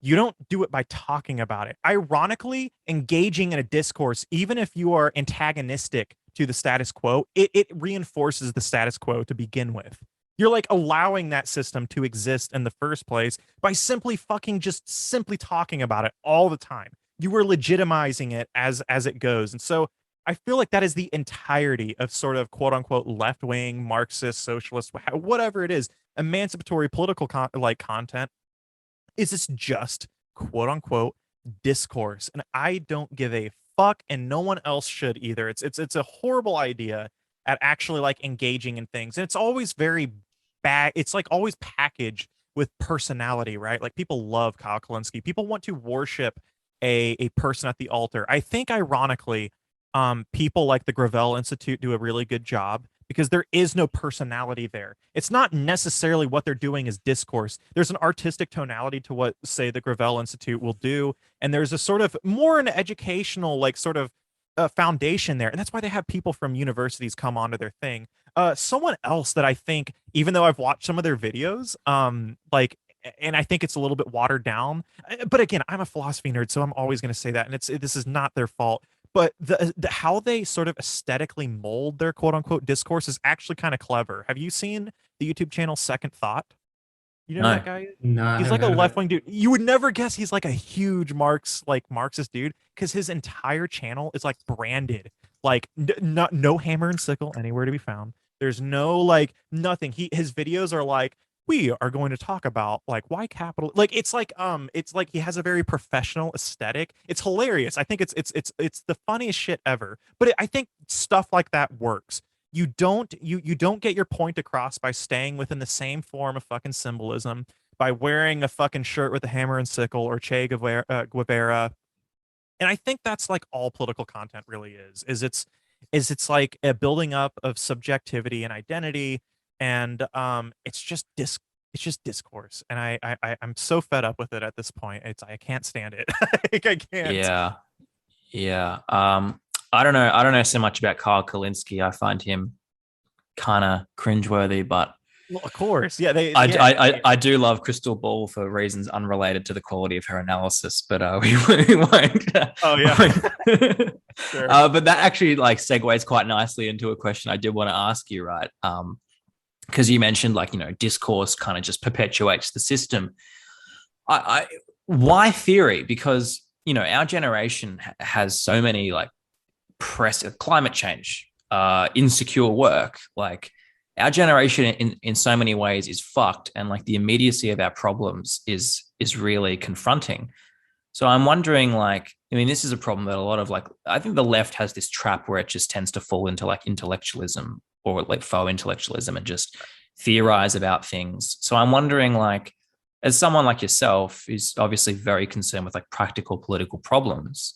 you don't do it by talking about it. Ironically, engaging in a discourse, even if you are antagonistic to the status quo, it reinforces the status quo to begin with. You're like allowing that system to exist in the first place by simply fucking just simply talking about it all the time. You were legitimizing it as it goes. And so I feel like that is the entirety of sort of quote unquote left wing Marxist, socialist, whatever it is, emancipatory political content. Is this just quote unquote discourse? And I don't give a fuck, and no one else should either. It's a horrible idea at actually like engaging in things, and it's always very bad. It's like always packaged with personality, right? Like people love Kyle Kalinske. People want to worship a person at the altar. I think ironically, people like the Gravel Institute do a really good job because there is no personality there. It's not necessarily what they're doing is discourse. There's an artistic tonality to what, say, the Gravel Institute will do, and there's a sort of more an educational, like, sort of foundation there, and that's why they have people from universities come onto their thing. Someone else that I think, even though I've watched some of their videos, like, and I think it's a little bit watered down, but again, I'm a philosophy nerd, so I'm always going to say that, and this is not their fault. But the how they sort of aesthetically mold their quote unquote discourse is actually kind of clever. Have you seen the YouTube channel Second Thought? You know who No. that guy is? No, I He's haven't like a heard of left it. wing dude. You would never guess he's like a huge Marxist dude because his entire channel is like branded like not no hammer and sickle anywhere to be found. There's no like nothing. His videos are like we are going to talk about like why capital like it's like he has a very professional aesthetic. It's hilarious. I think it's the funniest shit ever. But I think stuff like that works. You don't get your point across by staying within the same form of fucking symbolism, by wearing a fucking shirt with a hammer and sickle or Che Guevara. And I think that's like all political content really is it's like a building up of subjectivity and identity, and it's just discourse, and I'm so fed up with it at this point. I can't stand it. Like, I can't. Yeah. Yeah. I don't know. I don't know so much about Kyle Kalinske. I find him kind of cringeworthy, but Well, of course, yeah. They I, yeah. I, I, I do love Crystal Ball for reasons unrelated to the quality of her analysis, but we won't. Oh yeah, sure. But that actually like segues quite nicely into a question I did want to ask you, right? Because you mentioned like discourse kind of just perpetuates the system. I why theory? Because our generation has so many like press climate change, insecure work, like our generation in so many ways is fucked, and like the immediacy of our problems is really confronting. So I'm wondering, like, I mean, this is a problem that a lot of like I think the left has this trap where it just tends to fall into like intellectualism or like faux intellectualism and just theorize about things. So I'm wondering, like, as someone like yourself who's obviously very concerned with like practical political problems,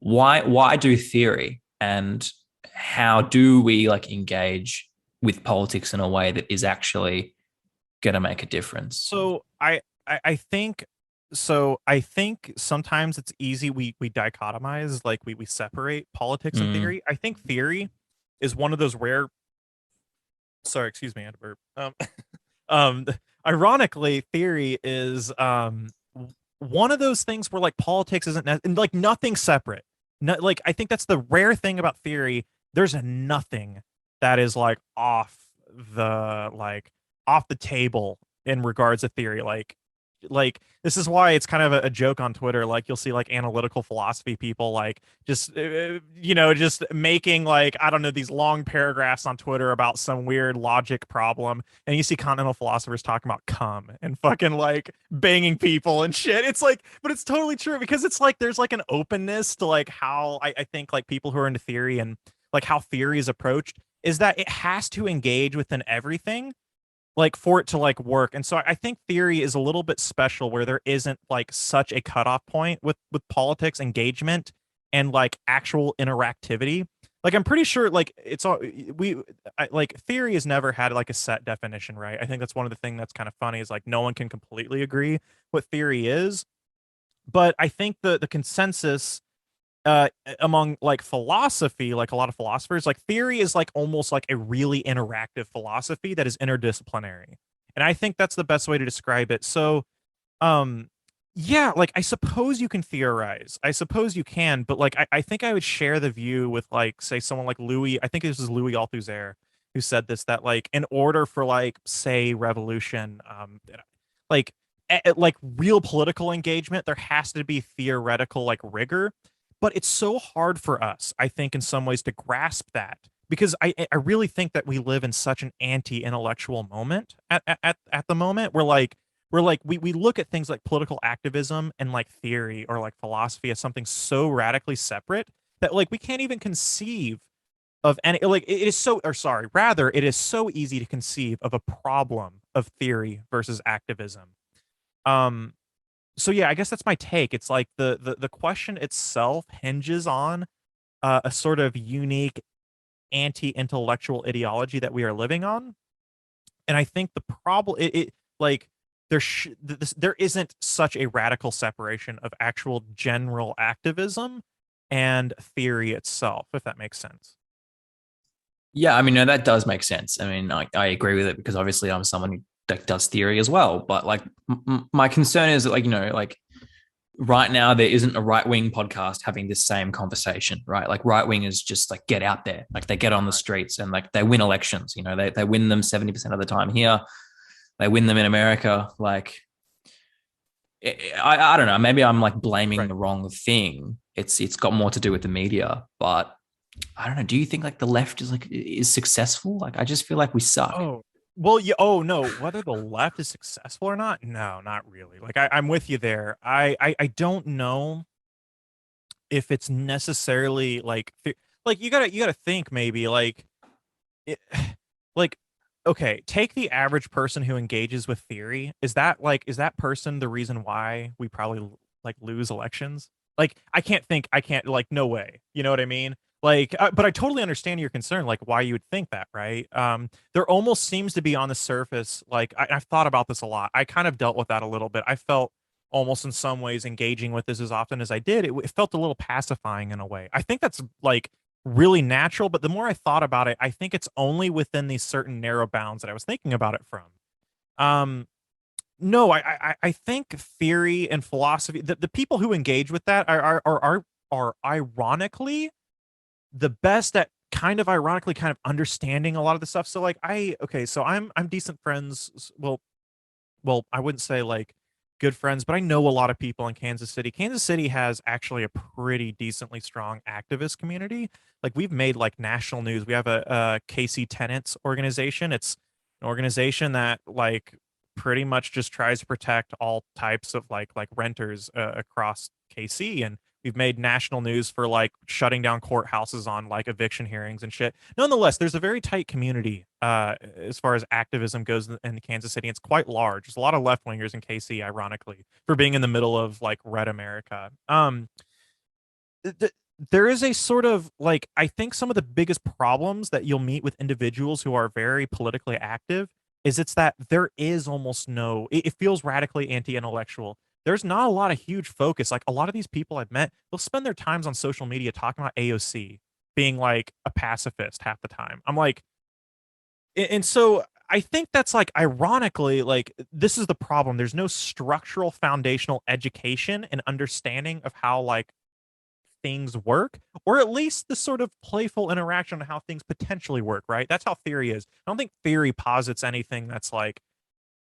why do theory, and how do we like engage with politics in a way that is actually going to make a difference? So I think so I think sometimes it's easy we dichotomize, like we separate politics and Mm, theory. I think theory is one of those rare, sorry, excuse me, I had to burp. Um ironically, theory is one of those things where like politics isn't like nothing separate. No, like I think that's the rare thing about theory. There's nothing that is the like off the table in regards to theory. Like this is why it's kind of a joke on Twitter. Like you'll see like analytical philosophy people like just just making like I don't know these long paragraphs on Twitter about some weird logic problem, and you see continental philosophers talking about cum and fucking like banging people and shit. It's like, but it's totally true because it's like there's like an openness to like how I think like people who are into theory and like how theory is approached is that it has to engage within everything like for it to like work. And so I think theory is a little bit special where there isn't like such a cutoff point with politics engagement and like actual interactivity. Like I'm pretty sure like it's all like theory has never had like a set definition, right? I think that's one of the things that's kind of funny is like no one can completely agree what theory is, but I think the consensus among like philosophy, like a lot of philosophers, like theory is like almost like a really interactive philosophy that is interdisciplinary, and I think that's the best way to describe it. So um yeah, like I suppose you can theorize, I suppose you can, but like I think I would share the view with like say someone like Louis, I think this is Louis Althusser who said this, that like in order for like say revolution, like like real political engagement, there has to be theoretical like rigor. but it's so hard for us, I think, in some ways to grasp that, because I really think that we live in such an anti-intellectual moment at the moment, where like we look at things like political activism and like theory or like philosophy as something so radically separate that like we can't even conceive of any, like it is so, or sorry, rather it is so easy to conceive of a problem of theory versus activism. um so yeah, I guess that's my take. It's like the question itself hinges on a sort of unique anti-intellectual ideology that we are living on. And I think the problem, it like there isn't such a radical separation of actual general activism and theory itself, if that makes sense. Yeah, I mean, no, that does make sense. I mean, I agree with it because obviously I'm someone who like does theory as well. But like, my concern is that, like, like right now there isn't a right wing podcast having this same conversation, right? Like, right wingers just like get out there, like they get on the streets and like they win elections. They win them 70% of the time here. They win them in America. Like, I don't know. Maybe I'm like blaming Right. the wrong thing. It's got more to do with the media, but I don't know. Do you think like the left is successful? Like, I just feel like we suck. Oh, well, yeah. Oh, no. Whether the left is successful or not, no, not really. Like, I'm with you there. I don't know if it's necessarily like, like you gotta think maybe like, it, like, okay, take the average person who engages with theory. Is that person the reason why we probably like lose elections? Like, I can't, like, no way. You know what I mean? Like, but I totally understand your concern, like why you would think that, right? There almost seems to be on the surface, like I've thought about this a lot. I kind of dealt with that a little bit. I felt almost in some ways engaging with this as often as I did, it felt a little pacifying in a way. I think that's like really natural, but the more I thought about it, I think it's only within these certain narrow bounds that I was thinking about it from. Um, no, I think theory and philosophy, the people who engage with that are ironically the best at kind of ironically kind of understanding a lot of the stuff. So like okay, so I'm decent friends. Well, I wouldn't say like good friends, but I know a lot of people in Kansas City. Kansas City has actually a pretty decently strong activist community. Like, we've made like national news. We have a KC Tenants organization. It's an organization that like pretty much just tries to protect all types of like renters across KC, and we've made national news for like shutting down courthouses on like eviction hearings and shit. Nonetheless, there's a very tight community as far as activism goes in Kansas City. It's quite large. There's a lot of left wingers in KC, ironically, for being in the middle of like red America. Th- there is a sort of like, I think some of the biggest problems that you'll meet with individuals who are very politically active is it's that there is almost no, it feels radically anti-intellectual. There's not a lot of huge focus. Like, a lot of these people I've met, they'll spend their times on social media talking about AOC being like a pacifist half the time. I'm like, and so I think that's like, ironically, like, this is the problem. There's no structural foundational education and understanding of how like things work, or at least the sort of playful interaction on how things potentially work, right? That's how theory is. I don't think theory posits anything that's like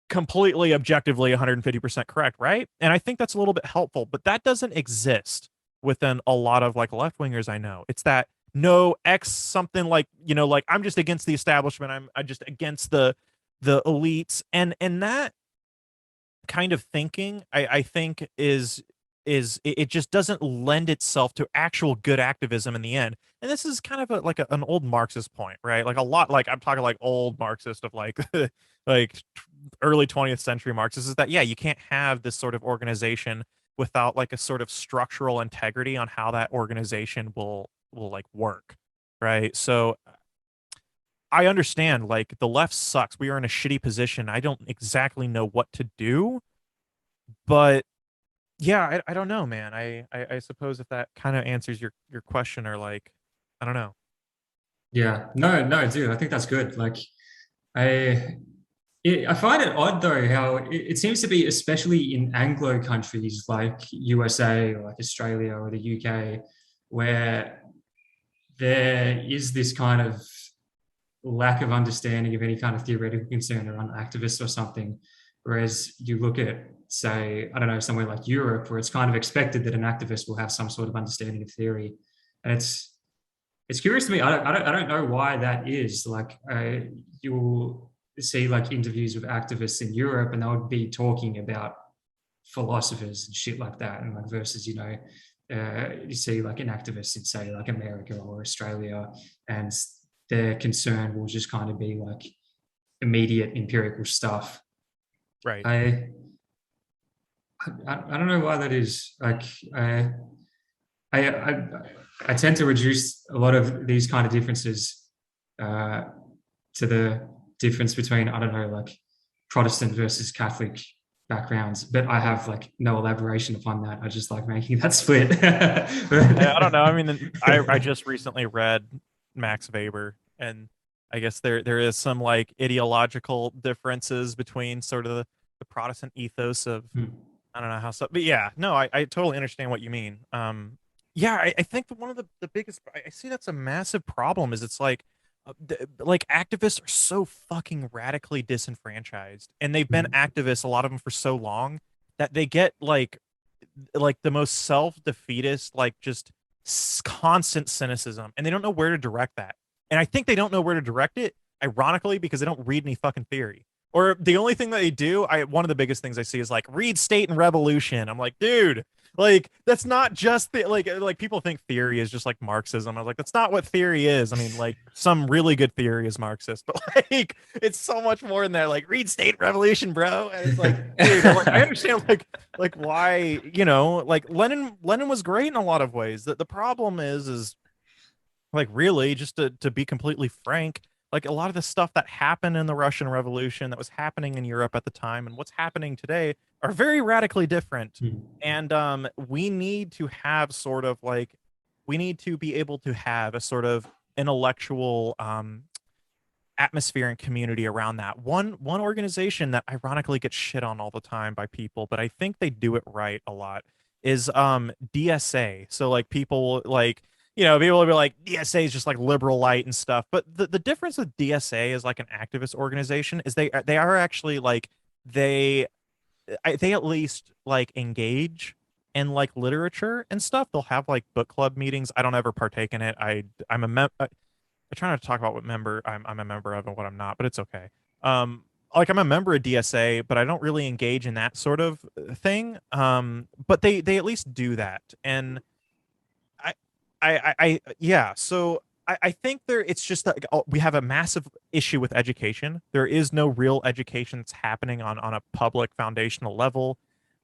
completely objectively 150% correct, right? And I think that's a little bit helpful, but that doesn't exist within a lot of like left wingers I know. It's that no X something, like, like, I'm just against the establishment. I'm just against the elites, and that kind of thinking, I think it just doesn't lend itself to actual good activism in the end. And this is kind of an old Marxist point, right? Like, a lot, like, I'm talking like old Marxist of like like early 20th century Marxists, is that, yeah, you can't have this sort of organization without like a sort of structural integrity on how that organization will like work, right? So I understand, like, the left sucks. We are in a shitty position. I don't exactly know what to do, but yeah, I don't know, man. I suppose if that kind of answers your question, or like, I don't know. Yeah, no, dude, I think that's good. Like, I I find it odd though how it seems to be, especially in Anglo countries like USA or like Australia or the UK, where there is this kind of lack of understanding of any kind of theoretical concern around activists or something, Whereas you look at, say, I don't know, somewhere like Europe, where it's kind of expected that an activist will have some sort of understanding of theory, and it's curious to me. I don't know why that is. Like, you'll see like interviews with activists in Europe, and they'll be talking about philosophers and shit like that, and like versus, you see like an activist in, say, like America or Australia, and their concern will just kind of be like immediate empirical stuff. Right. I don't know why that is. Like, I, I I tend to reduce a lot of these kind of differences uh, to the difference between, I don't know, like Protestant versus Catholic backgrounds, but I have like no elaboration upon that. I just like making that split. I don't know. I mean, I just recently read Max Weber, and I guess there is some like ideological differences between sort of the Protestant ethos of, I don't know how so, but yeah, no, I totally understand what you mean. Yeah, I think that one of the biggest, I see that's a massive problem is it's like, like activists are so fucking radically disenfranchised, and they've been activists, a lot of them for so long that they get like the most self-defeatist, like just constant cynicism, and they don't know where to direct that. And I think they don't know where to direct it, ironically, because they don't read any fucking theory. Or the only thing that they do, one of the biggest things I see is like read State and Revolution. I'm like, dude, like that's not just like people think theory is just like Marxism. I was like, that's not what theory is. I mean, like some really good theory is Marxist, but like it's so much more than that. Like read State and Revolution, bro. And it's like, dude, like, I understand like why, like Lenin was great in a lot of ways. The problem is like really just to be completely frank, like a lot of the stuff that happened in the Russian Revolution, that was happening in Europe at the time, and what's happening today are very radically different. And we need to have sort of like, we need to be able to have a sort of intellectual atmosphere and community around that. One organization that ironically gets shit on all the time by people, but I think they do it right a lot, is DSA. So like people like, people will be like, DSA is just like liberal light and stuff. But the difference with DSA as like an activist organization is they are actually like, they at least like engage in like literature and stuff. They'll have like book club meetings. I don't ever partake in it. I'm a I try not to talk about what member I'm a member of and what I'm not, but it's okay. Like I'm a member of DSA, but I don't really engage in that sort of thing. But they at least do that, and yeah. So I think it's just that we have a massive issue with education. There is no real education that's happening on a public foundational level.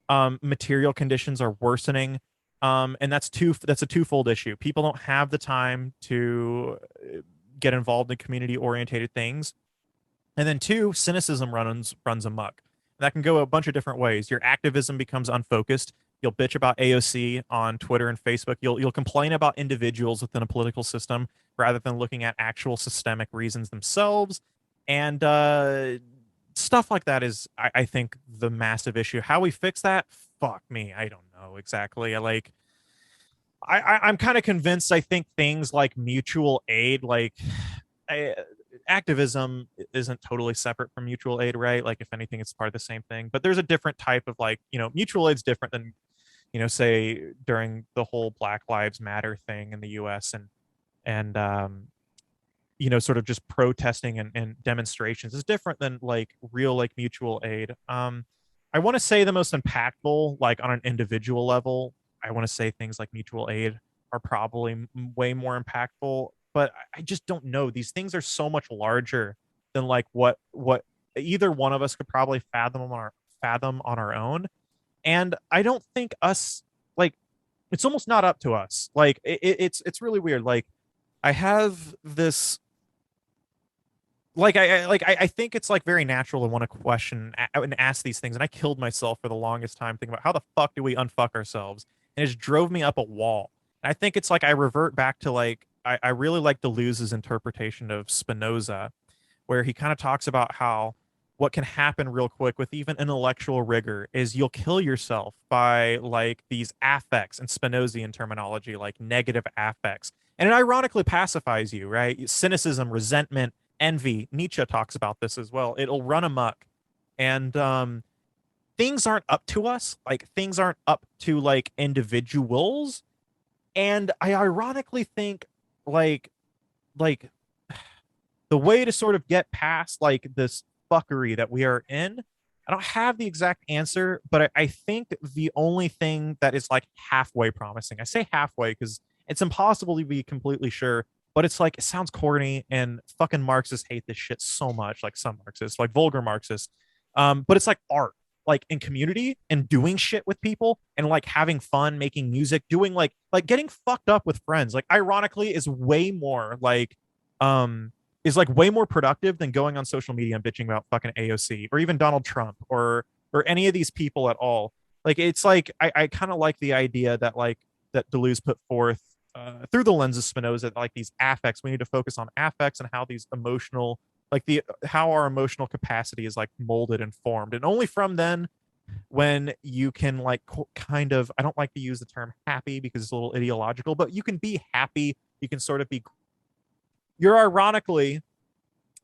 Material conditions are worsening. And that's a twofold issue. People don't have the time to get involved in community oriented things. And then two, cynicism runs amok. That can go a bunch of different ways. Your activism becomes unfocused. You'll bitch about AOC on Twitter and Facebook. You'll complain about individuals within a political system rather than looking at actual systemic reasons themselves. And stuff like that is, I think, the massive issue. How we fix that? Fuck me. I don't know exactly. I'm kind of convinced. I think things like mutual aid, like activism isn't totally separate from mutual aid, right? Like if anything, it's part of the same thing, but there's a different type of like, mutual aid's different than, say during the whole Black Lives Matter thing in the US and sort of just protesting and demonstrations is different than like real like mutual aid. I want to say the most impactful, like on an individual level, I want to say things like mutual aid are probably way more impactful, but I just don't know. These things are so much larger than like what either one of us could probably fathom on our own. And I don't think us, like, it's almost not up to us. Like it's really weird. Like I have this, like I think it's like very natural to want to question and ask these things. And I killed myself for the longest time thinking about how the fuck do we unfuck ourselves? And it just drove me up a wall. And I think it's like I revert back to like I really like Deleuze's interpretation of Spinoza, where he kind of talks about how what can happen real quick with even intellectual rigor is you'll kill yourself by like these affects and Spinozian terminology, like negative affects. And it ironically pacifies you, right? Cynicism, resentment, envy. Nietzsche talks about this as well. It'll run amok. And things aren't up to us, like things aren't up to like individuals. And I ironically think like like the way to sort of get past like this fuckery that we are in, I don't have the exact answer, but I think the only thing that is like halfway promising, I say halfway because it's impossible to be completely sure, but it's like it sounds corny and fucking Marxists hate this shit so much, like some Marxists, like vulgar Marxists. But it's like art, like in community and doing shit with people and like having fun, making music, doing like getting fucked up with friends. Like ironically is way more like is like way more productive than going on social media and bitching about fucking AOC or even Donald Trump or any of these people at all. Like it's like I kind of like the idea that like that Deleuze put forth through the lens of Spinoza, like these affects. We need to focus on affects and how these emotional, like the how our emotional capacity is like molded and formed, and only from then when you can like kind of, I don't like to use the term happy because it's a little ideological, but you can be happy. You can sort of be, you're ironically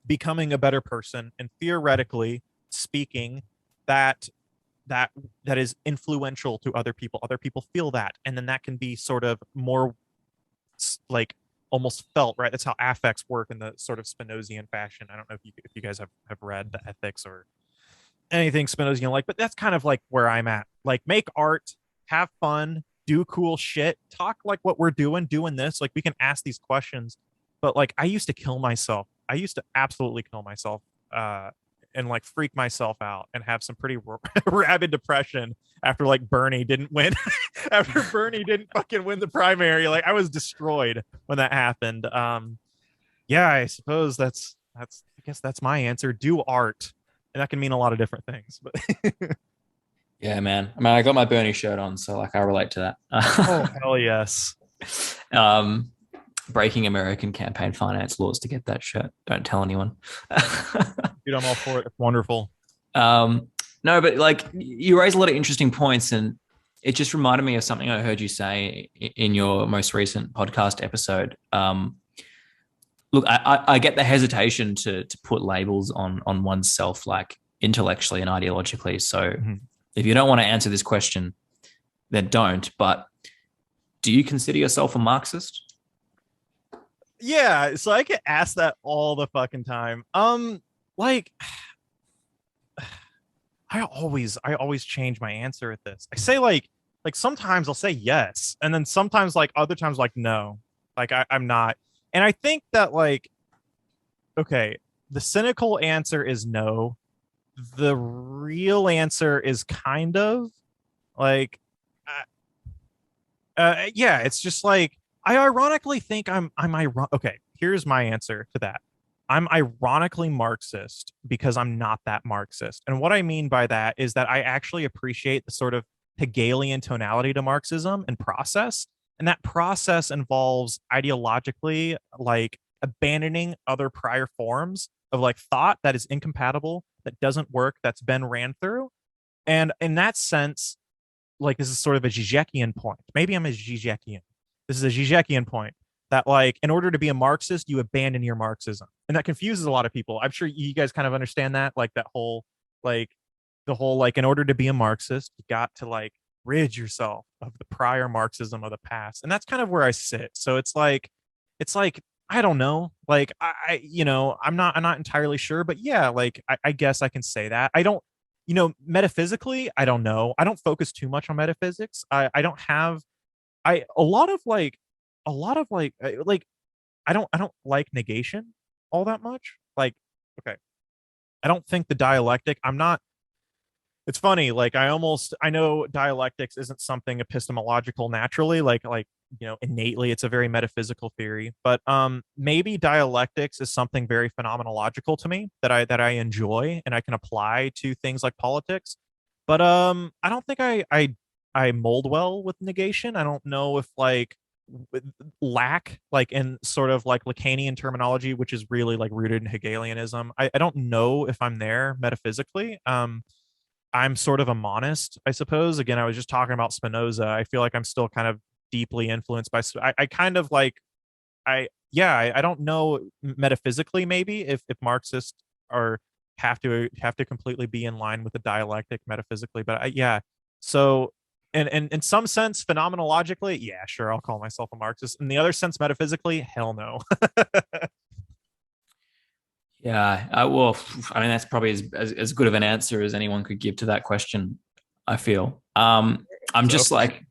becoming a better person and theoretically speaking that that is influential to other people feel that, and then that can be sort of more like almost felt, right? That's how affects work in the sort of Spinozian fashion. I don't know if you guys have read the ethics or anything Spinozian like, but that's kind of like where I'm at. Like make art, have fun, do cool shit, talk like what we're doing this. Like we can ask these questions, but like I used to kill myself. I used to absolutely kill myself and like freak myself out and have some pretty rabid depression after like Bernie didn't win. After Bernie didn't fucking win the primary, like I was destroyed when that happened. Yeah, I suppose I guess that's my answer. Do art, and that can mean a lot of different things. But Yeah, man. I mean, I got my Bernie shirt on, so like I relate to oh that. hell yes. um, breaking American campaign finance laws to get that shirt. Don't tell anyone. Dude, I'm all for it. It's wonderful. um, no, but like you raise a lot of interesting points, and it just reminded me of something I heard you say in your most recent podcast episode. Look, I get the hesitation to put labels on oneself, like intellectually and ideologically. So if you don't want to answer this question, then don't. But do you consider yourself a Marxist? Yeah, so I get asked that all the fucking time. Like I always change my answer at this. I say like sometimes I'll say yes, and then sometimes like other times like no. Like I'm not. And I think that like okay, the cynical answer is no. The real answer is kind of like yeah, it's just like I ironically think okay, here's my answer to that. I'm ironically Marxist because I'm not that Marxist. And what I mean by that is that I actually appreciate the sort of Hegelian tonality to Marxism and process. And that process involves ideologically like abandoning other prior forms of like thought that is incompatible, that doesn't work, that's been ran through. And in that sense, like this is sort of a Zizekian point. Maybe I'm a Zizekian. This is a Zizekian point that like in order to be a Marxist, you abandon your Marxism. And that confuses a lot of people. I'm sure you guys kind of understand that, like that whole like the whole like in order to be a Marxist, you got to like rid yourself of the prior Marxism of the past. And that's kind of where I sit. So it's like I don't know. Like I'm not entirely sure, but yeah, like I guess I can say that. I don't, metaphysically, I don't know. I don't focus too much on metaphysics. I don't have I a lot of like I don't like negation all that much. Like, okay, I don't think the dialectic. I'm not. It's funny. Like, I know dialectics isn't something epistemological naturally. Innately, it's a very metaphysical theory. But maybe dialectics is something very phenomenological to me that I enjoy and I can apply to things like politics. But I don't think I mold well with negation. I don't know if like lack like in sort of like Lacanian terminology, which is really like rooted in Hegelianism. I don't know if I'm there metaphysically. I'm sort of a monist, I suppose. Again, I was just talking about Spinoza. I feel like I'm still kind of deeply influenced by. I kind of like I yeah. I don't know metaphysically maybe if Marxists are have to completely be in line with the dialectic metaphysically. But yeah, so and in some sense, phenomenologically, yeah, sure, I'll call myself a Marxist. In the other sense, metaphysically, hell no. Yeah, well, I mean that's probably as good of an answer as anyone could give to that question. I feel. I'm So, just like,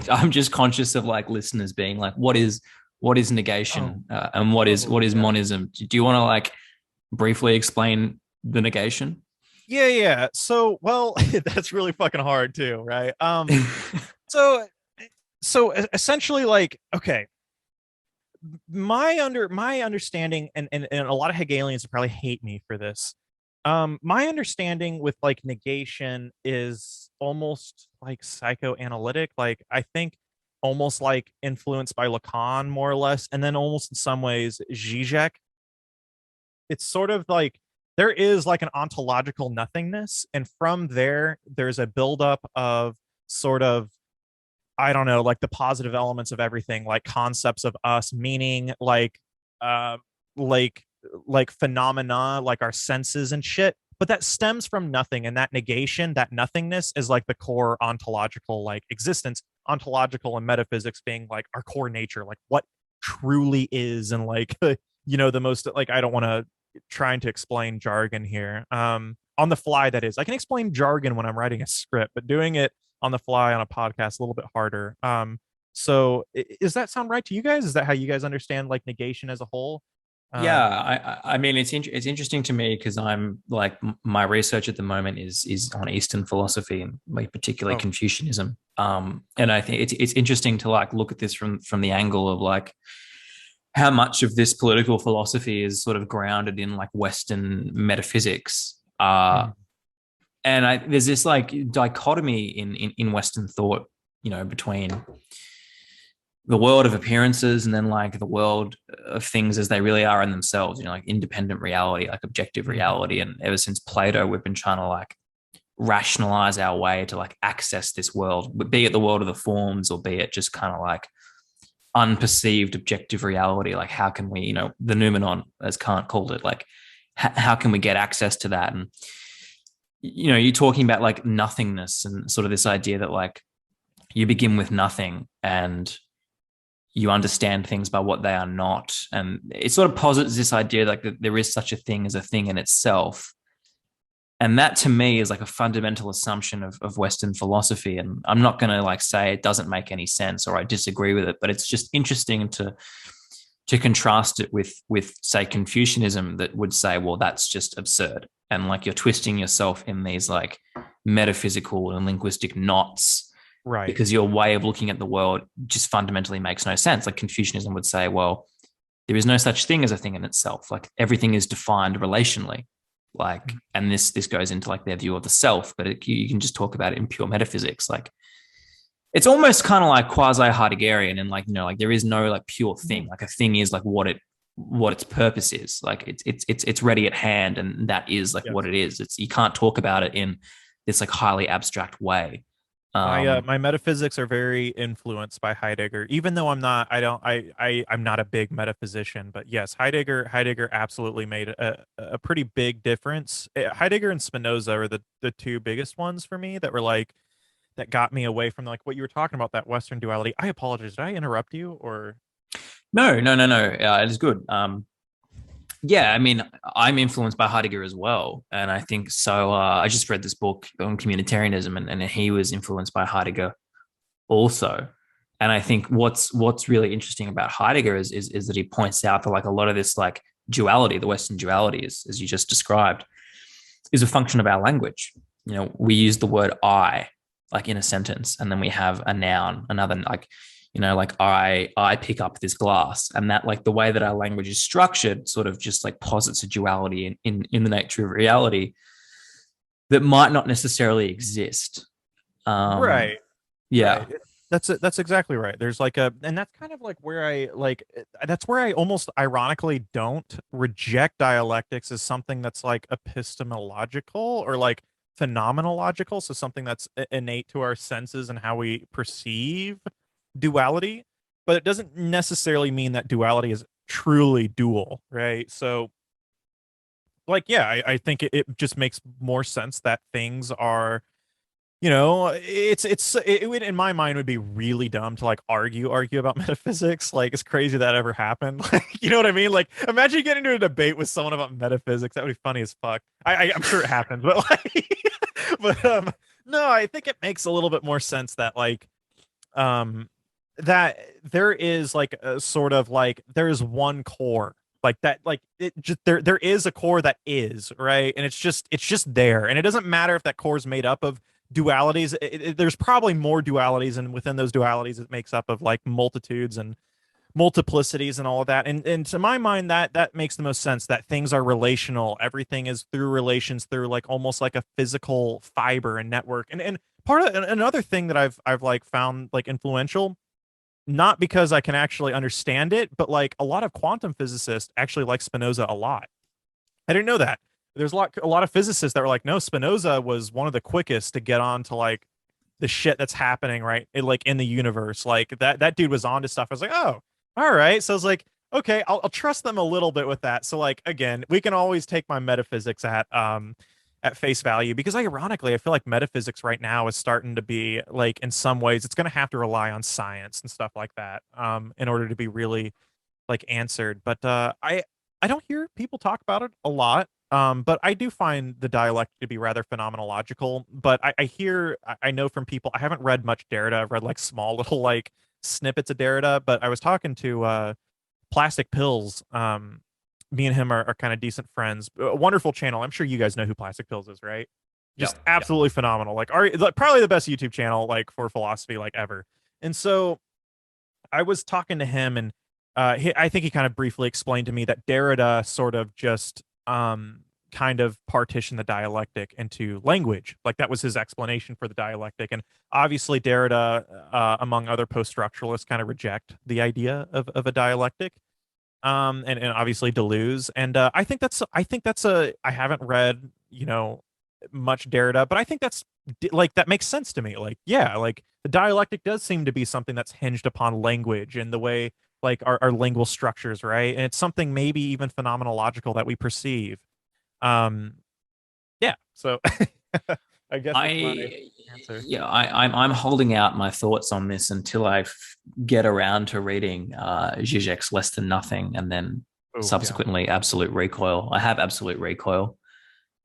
I'm just conscious of like listeners being like, what is negation, and what is yeah. monism? Do you want to like briefly explain the negation? Yeah. So, well, that's really fucking hard too, right? So, essentially, like, okay, my understanding, and a lot of Hegelians would probably hate me for this. My understanding with like negation is almost like psychoanalytic. Like, I think almost like influenced by Lacan, more or less, and then almost in some ways Zizek. It's sort of like there is like an ontological nothingness, and from there, there's a buildup of sort of, I don't know, like the positive elements of everything, like concepts of us, meaning uh like like phenomena, like our senses and shit. But that stems from nothing, and that negation, that nothingness is like the core ontological like existence, ontological and metaphysics being like our core nature, like what truly is, and like the most, like, I don't want to trying to explain jargon here. On the fly, that is. I can explain jargon when I'm writing a script, but doing it on the fly on a podcast a little bit harder. So does that sound right to you guys? Is that how you guys understand like negation as a whole? Yeah, Um, I mean it's interesting to me because I'm like my research at the moment is on Eastern philosophy and like particularly oh, Confucianism. And I think it's interesting to like look at this from the angle of like how much of this political philosophy is sort of grounded in like Western metaphysics. mm, And there's this like dichotomy in Western thought, between the world of appearances and then like the world of things as they really are in themselves, like independent reality, like objective mm, reality. And ever since Plato, we've been trying to like rationalize our way to like access this world, be it the world of the forms or be it just kind of like unperceived objective reality. Like how can we, the noumenon, as Kant called it, like how can we get access to that? And you're talking about like nothingness and sort of this idea that like you begin with nothing and you understand things by what they are not. And it sort of posits this idea like that there is such a thing as a thing in itself. And that to me is like a fundamental assumption of Western philosophy. And I'm not going to like say it doesn't make any sense or I disagree with it, but it's just interesting to contrast it with say Confucianism that would say, well, that's just absurd. And like you're twisting yourself in these like metaphysical and linguistic knots right. because your way of looking at the world just fundamentally makes no sense. Like Confucianism would say, well, there is no such thing as a thing in itself. Like everything is defined relationally. Like, and this goes into like their view of the self, but you can just talk about it in pure metaphysics. Like it's almost kind of like quasi Heideggerian, and like like there is no like pure thing. Like a thing is like what its purpose is. Like it's ready at hand, and that is like Yes. what it is. It's you can't talk about it in this like highly abstract way. My metaphysics are very influenced by Heidegger, even though I'm not. I don't. I'm not a big metaphysician, but yes, Heidegger absolutely made a pretty big difference. Heidegger and Spinoza are the two biggest ones for me that were like that got me away from like what you were talking about, that Western duality. I apologize. Did I interrupt you or? No. It is good. Yeah, I mean, I'm influenced by Heidegger as well, and I think so. I just read this book on communitarianism, and he was influenced by Heidegger also. And I think what's really interesting about Heidegger is that he points out that like a lot of this like duality, the Western duality, is as you just described, is a function of our language. We use the word I like in a sentence, and then we have a noun, another like, like I pick up this glass, and that like the way that our language is structured sort of just like posits a duality in the nature of reality that might not necessarily exist. Um, Right. yeah, Right. That's exactly right. There's like a, and that's kind of like where I like, that's where I almost ironically don't reject dialectics as something that's like epistemological or like phenomenological. So something that's innate to our senses and how we perceive duality, but it doesn't necessarily mean that duality is truly dual, right? So like, yeah, I think it just makes more sense that things are, you know, it would, in my mind, would be really dumb to like argue about metaphysics. Like, it's crazy that ever happened. Like, you know what I mean? Like, imagine getting into a debate with someone about metaphysics. That would be funny as fuck. I'm sure it happens, but like, but no, I think it makes a little bit more sense that like um that there is like a sort of like there is one core like that, like it just there is a core that is right, and it's just there, and it doesn't matter if that core is made up of dualities. There's probably more dualities, and within those dualities it makes up of like multitudes and multiplicities and all of that, and to my mind that makes the most sense, that things are relational, everything is through relations, through like almost like a physical fiber and network. And part of another thing that I've like found like influential, not because I can actually understand it, but like a lot of quantum physicists actually like Spinoza a lot. I didn't know that. There's a lot of physicists that were like, no, Spinoza was one of the quickest to get on to like the shit that's happening right like in the universe. Like that dude was on to stuff. I was like, oh, all right. So I was like, okay, I'll trust them a little bit with that. So like again, we can always take my metaphysics at face value, because ironically I feel like metaphysics right now is starting to be like, in some ways it's going to have to rely on science and stuff like that in order to be really like answered. But I don't hear people talk about it a lot. But I do find the dialectic to be rather phenomenological. But I know from people, I haven't read much Derrida. I've read like small little like snippets of Derrida. But I was talking to Plastic Pills. Me and him are kind of decent friends. A wonderful channel. I'm sure you guys know who Plastic Pills is, right? Just Yep. absolutely phenomenal. Like probably the best YouTube channel like for philosophy like ever. And so I was talking to him, and I think he kind of briefly explained to me that Derrida sort of just kind of partitioned the dialectic into language. Like that was his explanation for the dialectic. And obviously Derrida, among other post-structuralists, kind of reject the idea of a dialectic. And obviously Deleuze. And I haven't read, much Derrida, but I think like that makes sense to me. Like, yeah, like the dialectic does seem to be something that's hinged upon language and the way like our lingual structures, right? And it's something maybe even phenomenological that we perceive. Um, yeah. So I guess that's my I answer. yeah, I'm holding out my thoughts on this until get around to reading Zizek's Less Than Nothing, and then Oh, yeah. subsequently Absolute Recoil. I have Absolute Recoil.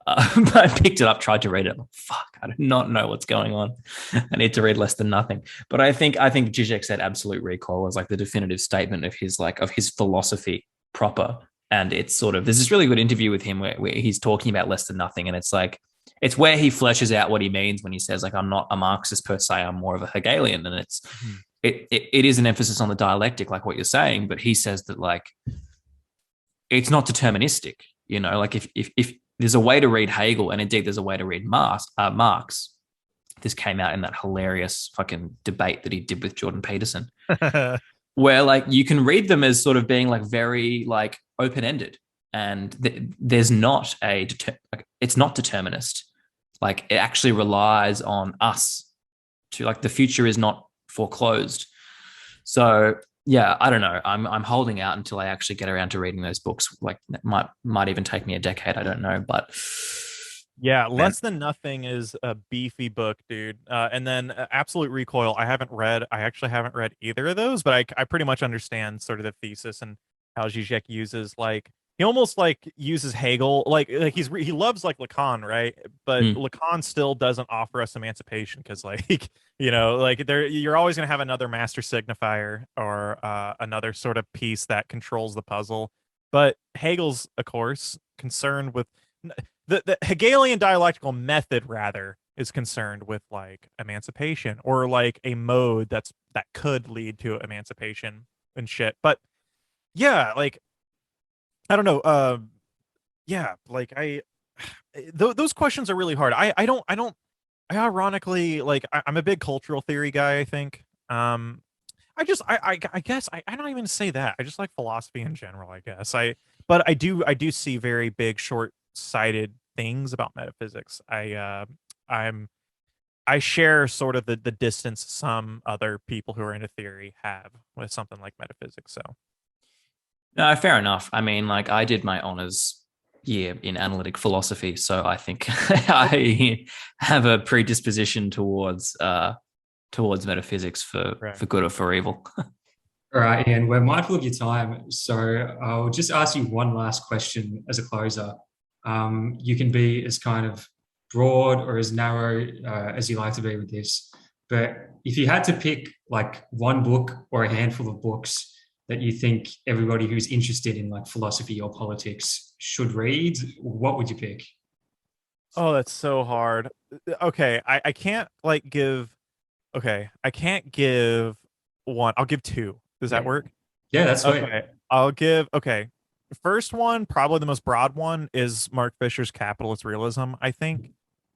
But I picked it up, tried to read it. I'm like, fuck, I do not know what's going on. I need to read Less Than Nothing. But I think Zizek said Absolute Recoil was like the definitive statement of his philosophy proper. And it's sort of, there's this really good interview with him where he's talking about Less Than Nothing, and it's like it's where he fleshes out what he means when he says like, I'm not a Marxist per se, I'm more of a Hegelian. And Mhm. it is an emphasis on the dialectic, like what you're saying, but he says that like it's not deterministic. Like if there's a way to read Hegel, and indeed there's a way to read Marx. This came out in that hilarious fucking debate that he did with Jordan Peterson, where like you can read them as sort of being like very like open-ended, and there's not it's not determinist. Like it actually relies on us to, like, the future is not foreclosed. So yeah, I don't know. I'm holding out until I actually get around to reading those books. Like it might even take me a decade. I don't know, but Yeah, man, Less Than Nothing is a beefy book, dude. And then Absolute Recoil, I haven't read. I actually haven't read either of those, but I pretty much understand sort of the thesis and how Zizek uses like he almost like uses Hegel, like he loves like Lacan, right? But mm, Lacan still doesn't offer us emancipation because like like there you're always gonna have another master signifier or another sort of piece that controls the puzzle. But Hegel's, of course, concerned with the Hegelian dialectical method rather is concerned with like emancipation or like a mode that could lead to emancipation and shit. But yeah, like I don't know. Yeah, like those questions are really hard. I ironically like I'm a big cultural theory guy. I think. I guess I don't even say that. I just like philosophy in general, I guess. But I do see very big short-sighted things about metaphysics. I'm I share sort of the distance some other people who are into theory have with something like metaphysics. So no, fair enough. I mean, like I did my honors year in analytic philosophy, so I think I have a predisposition towards metaphysics for good or for evil. All right, Ian, we're mindful of your time, so I'll just ask you one last question as a closer. You can be as kind of broad or as narrow as you like to be with this, but if you had to pick like one book or a handful of books that you think everybody who's interested in like philosophy or politics should read, what would you pick? Oh, that's so hard. Okay, I can't like give. Okay, I can't give one. I'll give two. Does that Yeah, work? yeah, that's sweet. Okay, I'll give. Okay, first one, probably the most broad one, is Mark Fisher's Capitalist Realism. I think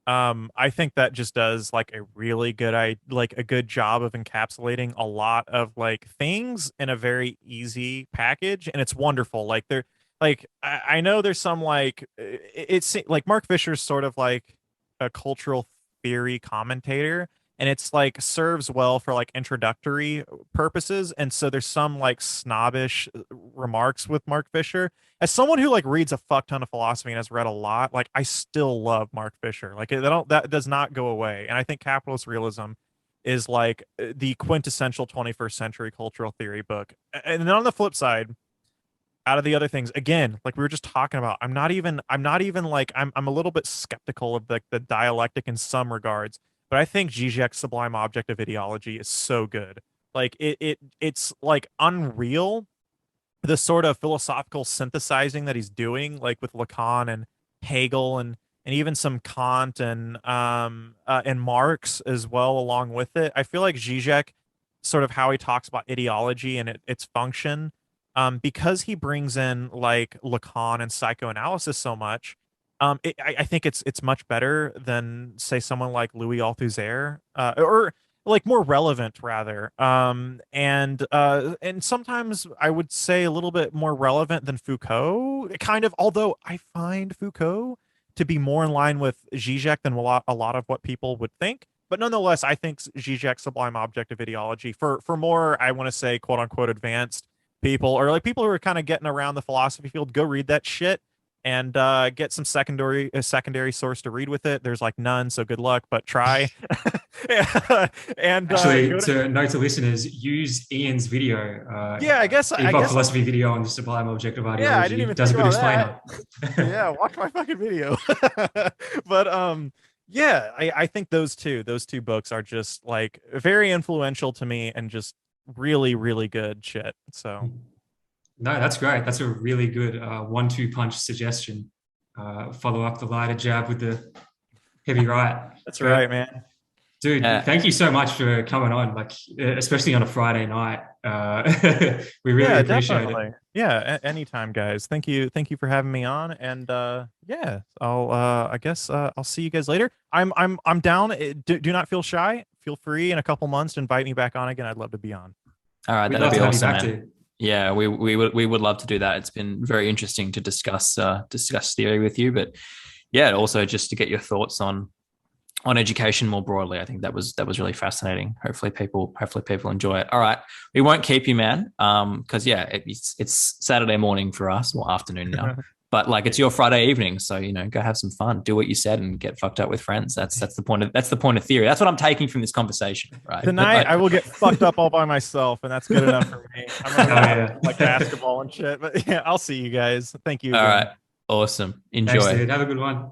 that just does like a really good, like a good job of encapsulating a lot of like things in a very easy package, and it's wonderful. Like there, like I know there's some like it's like Mark Fisher's sort of like a cultural theory commentator, and it's like serves well for like introductory purposes, and so there's some like snobbish remarks with Mark Fisher. As someone who like reads a fuck ton of philosophy and has read a lot, like I still love Mark Fisher. Like that does not go away. And I think Capitalist Realism is like the quintessential 21st century cultural theory book. And then on the flip side, out of the other things, again, like we were just talking about, I'm not even like I'm a little bit skeptical of the dialectic in some regards, but I think Zizek's Sublime Object of Ideology is so good. Like it's like unreal, the sort of philosophical synthesizing that he's doing, like with Lacan and Hegel and even some Kant and Marx as well along with it. I feel like Zizek, sort of how he talks about ideology and its function, because he brings in like Lacan and psychoanalysis so much. I think it's much better than say someone like Louis Althusser, or like more relevant rather, and sometimes I would say a little bit more relevant than Foucault, kind of, although I find Foucault to be more in line with Zizek than a lot of what people would think. But nonetheless, I think Zizek's Sublime Object of Ideology, for more, I want to say, quote unquote, advanced people, or like people who are kind of getting around the philosophy field, go read that shit and get some secondary source to read with it. There's like none, so good luck, but try. And Actually, go to, to note to listeners, use Ian's video, yeah, I Epoch guess Philosophy video on the sublime object of yeah, I didn't ideology. even Does think a good about explainer. that. Yeah, watch my fucking video. But yeah, I think those two books are just like very influential to me and just really really good shit. So No, that's great. That's a really good one-two punch suggestion. Follow up the lighter jab with the heavy right. that's right, But man. dude, Yeah, thank you so much for coming on, like especially on a Friday night. We really Yeah, appreciate it. definitely. Yeah, anytime, guys. Thank you for having me on. And yeah, I guess I'll see you guys later. I'm down. Do not feel shy. Feel free in a couple months to invite me back on again. I'd love to be on. all right, We'd that'd love be to have you awesome, back man. too. Yeah, we would love to do that. It's been very interesting to discuss theory with you, but yeah, also just to get your thoughts on education more broadly. I think that was really fascinating. Hopefully people enjoy it. All right, we won't keep you, man, because yeah, it's Saturday morning for us, or afternoon now. But like it's your Friday evening, so go have some fun, do what you said, and get fucked up with friends. That's the point of theory. That's what I'm taking from this conversation, right? But Tonight like, I will get fucked up all by myself, and that's good enough for me. I'm gonna Oh go yeah. like basketball and shit. But yeah, I'll see you guys. Thank you all again. right, awesome. Thanks, Enjoy. dude. Have a good one.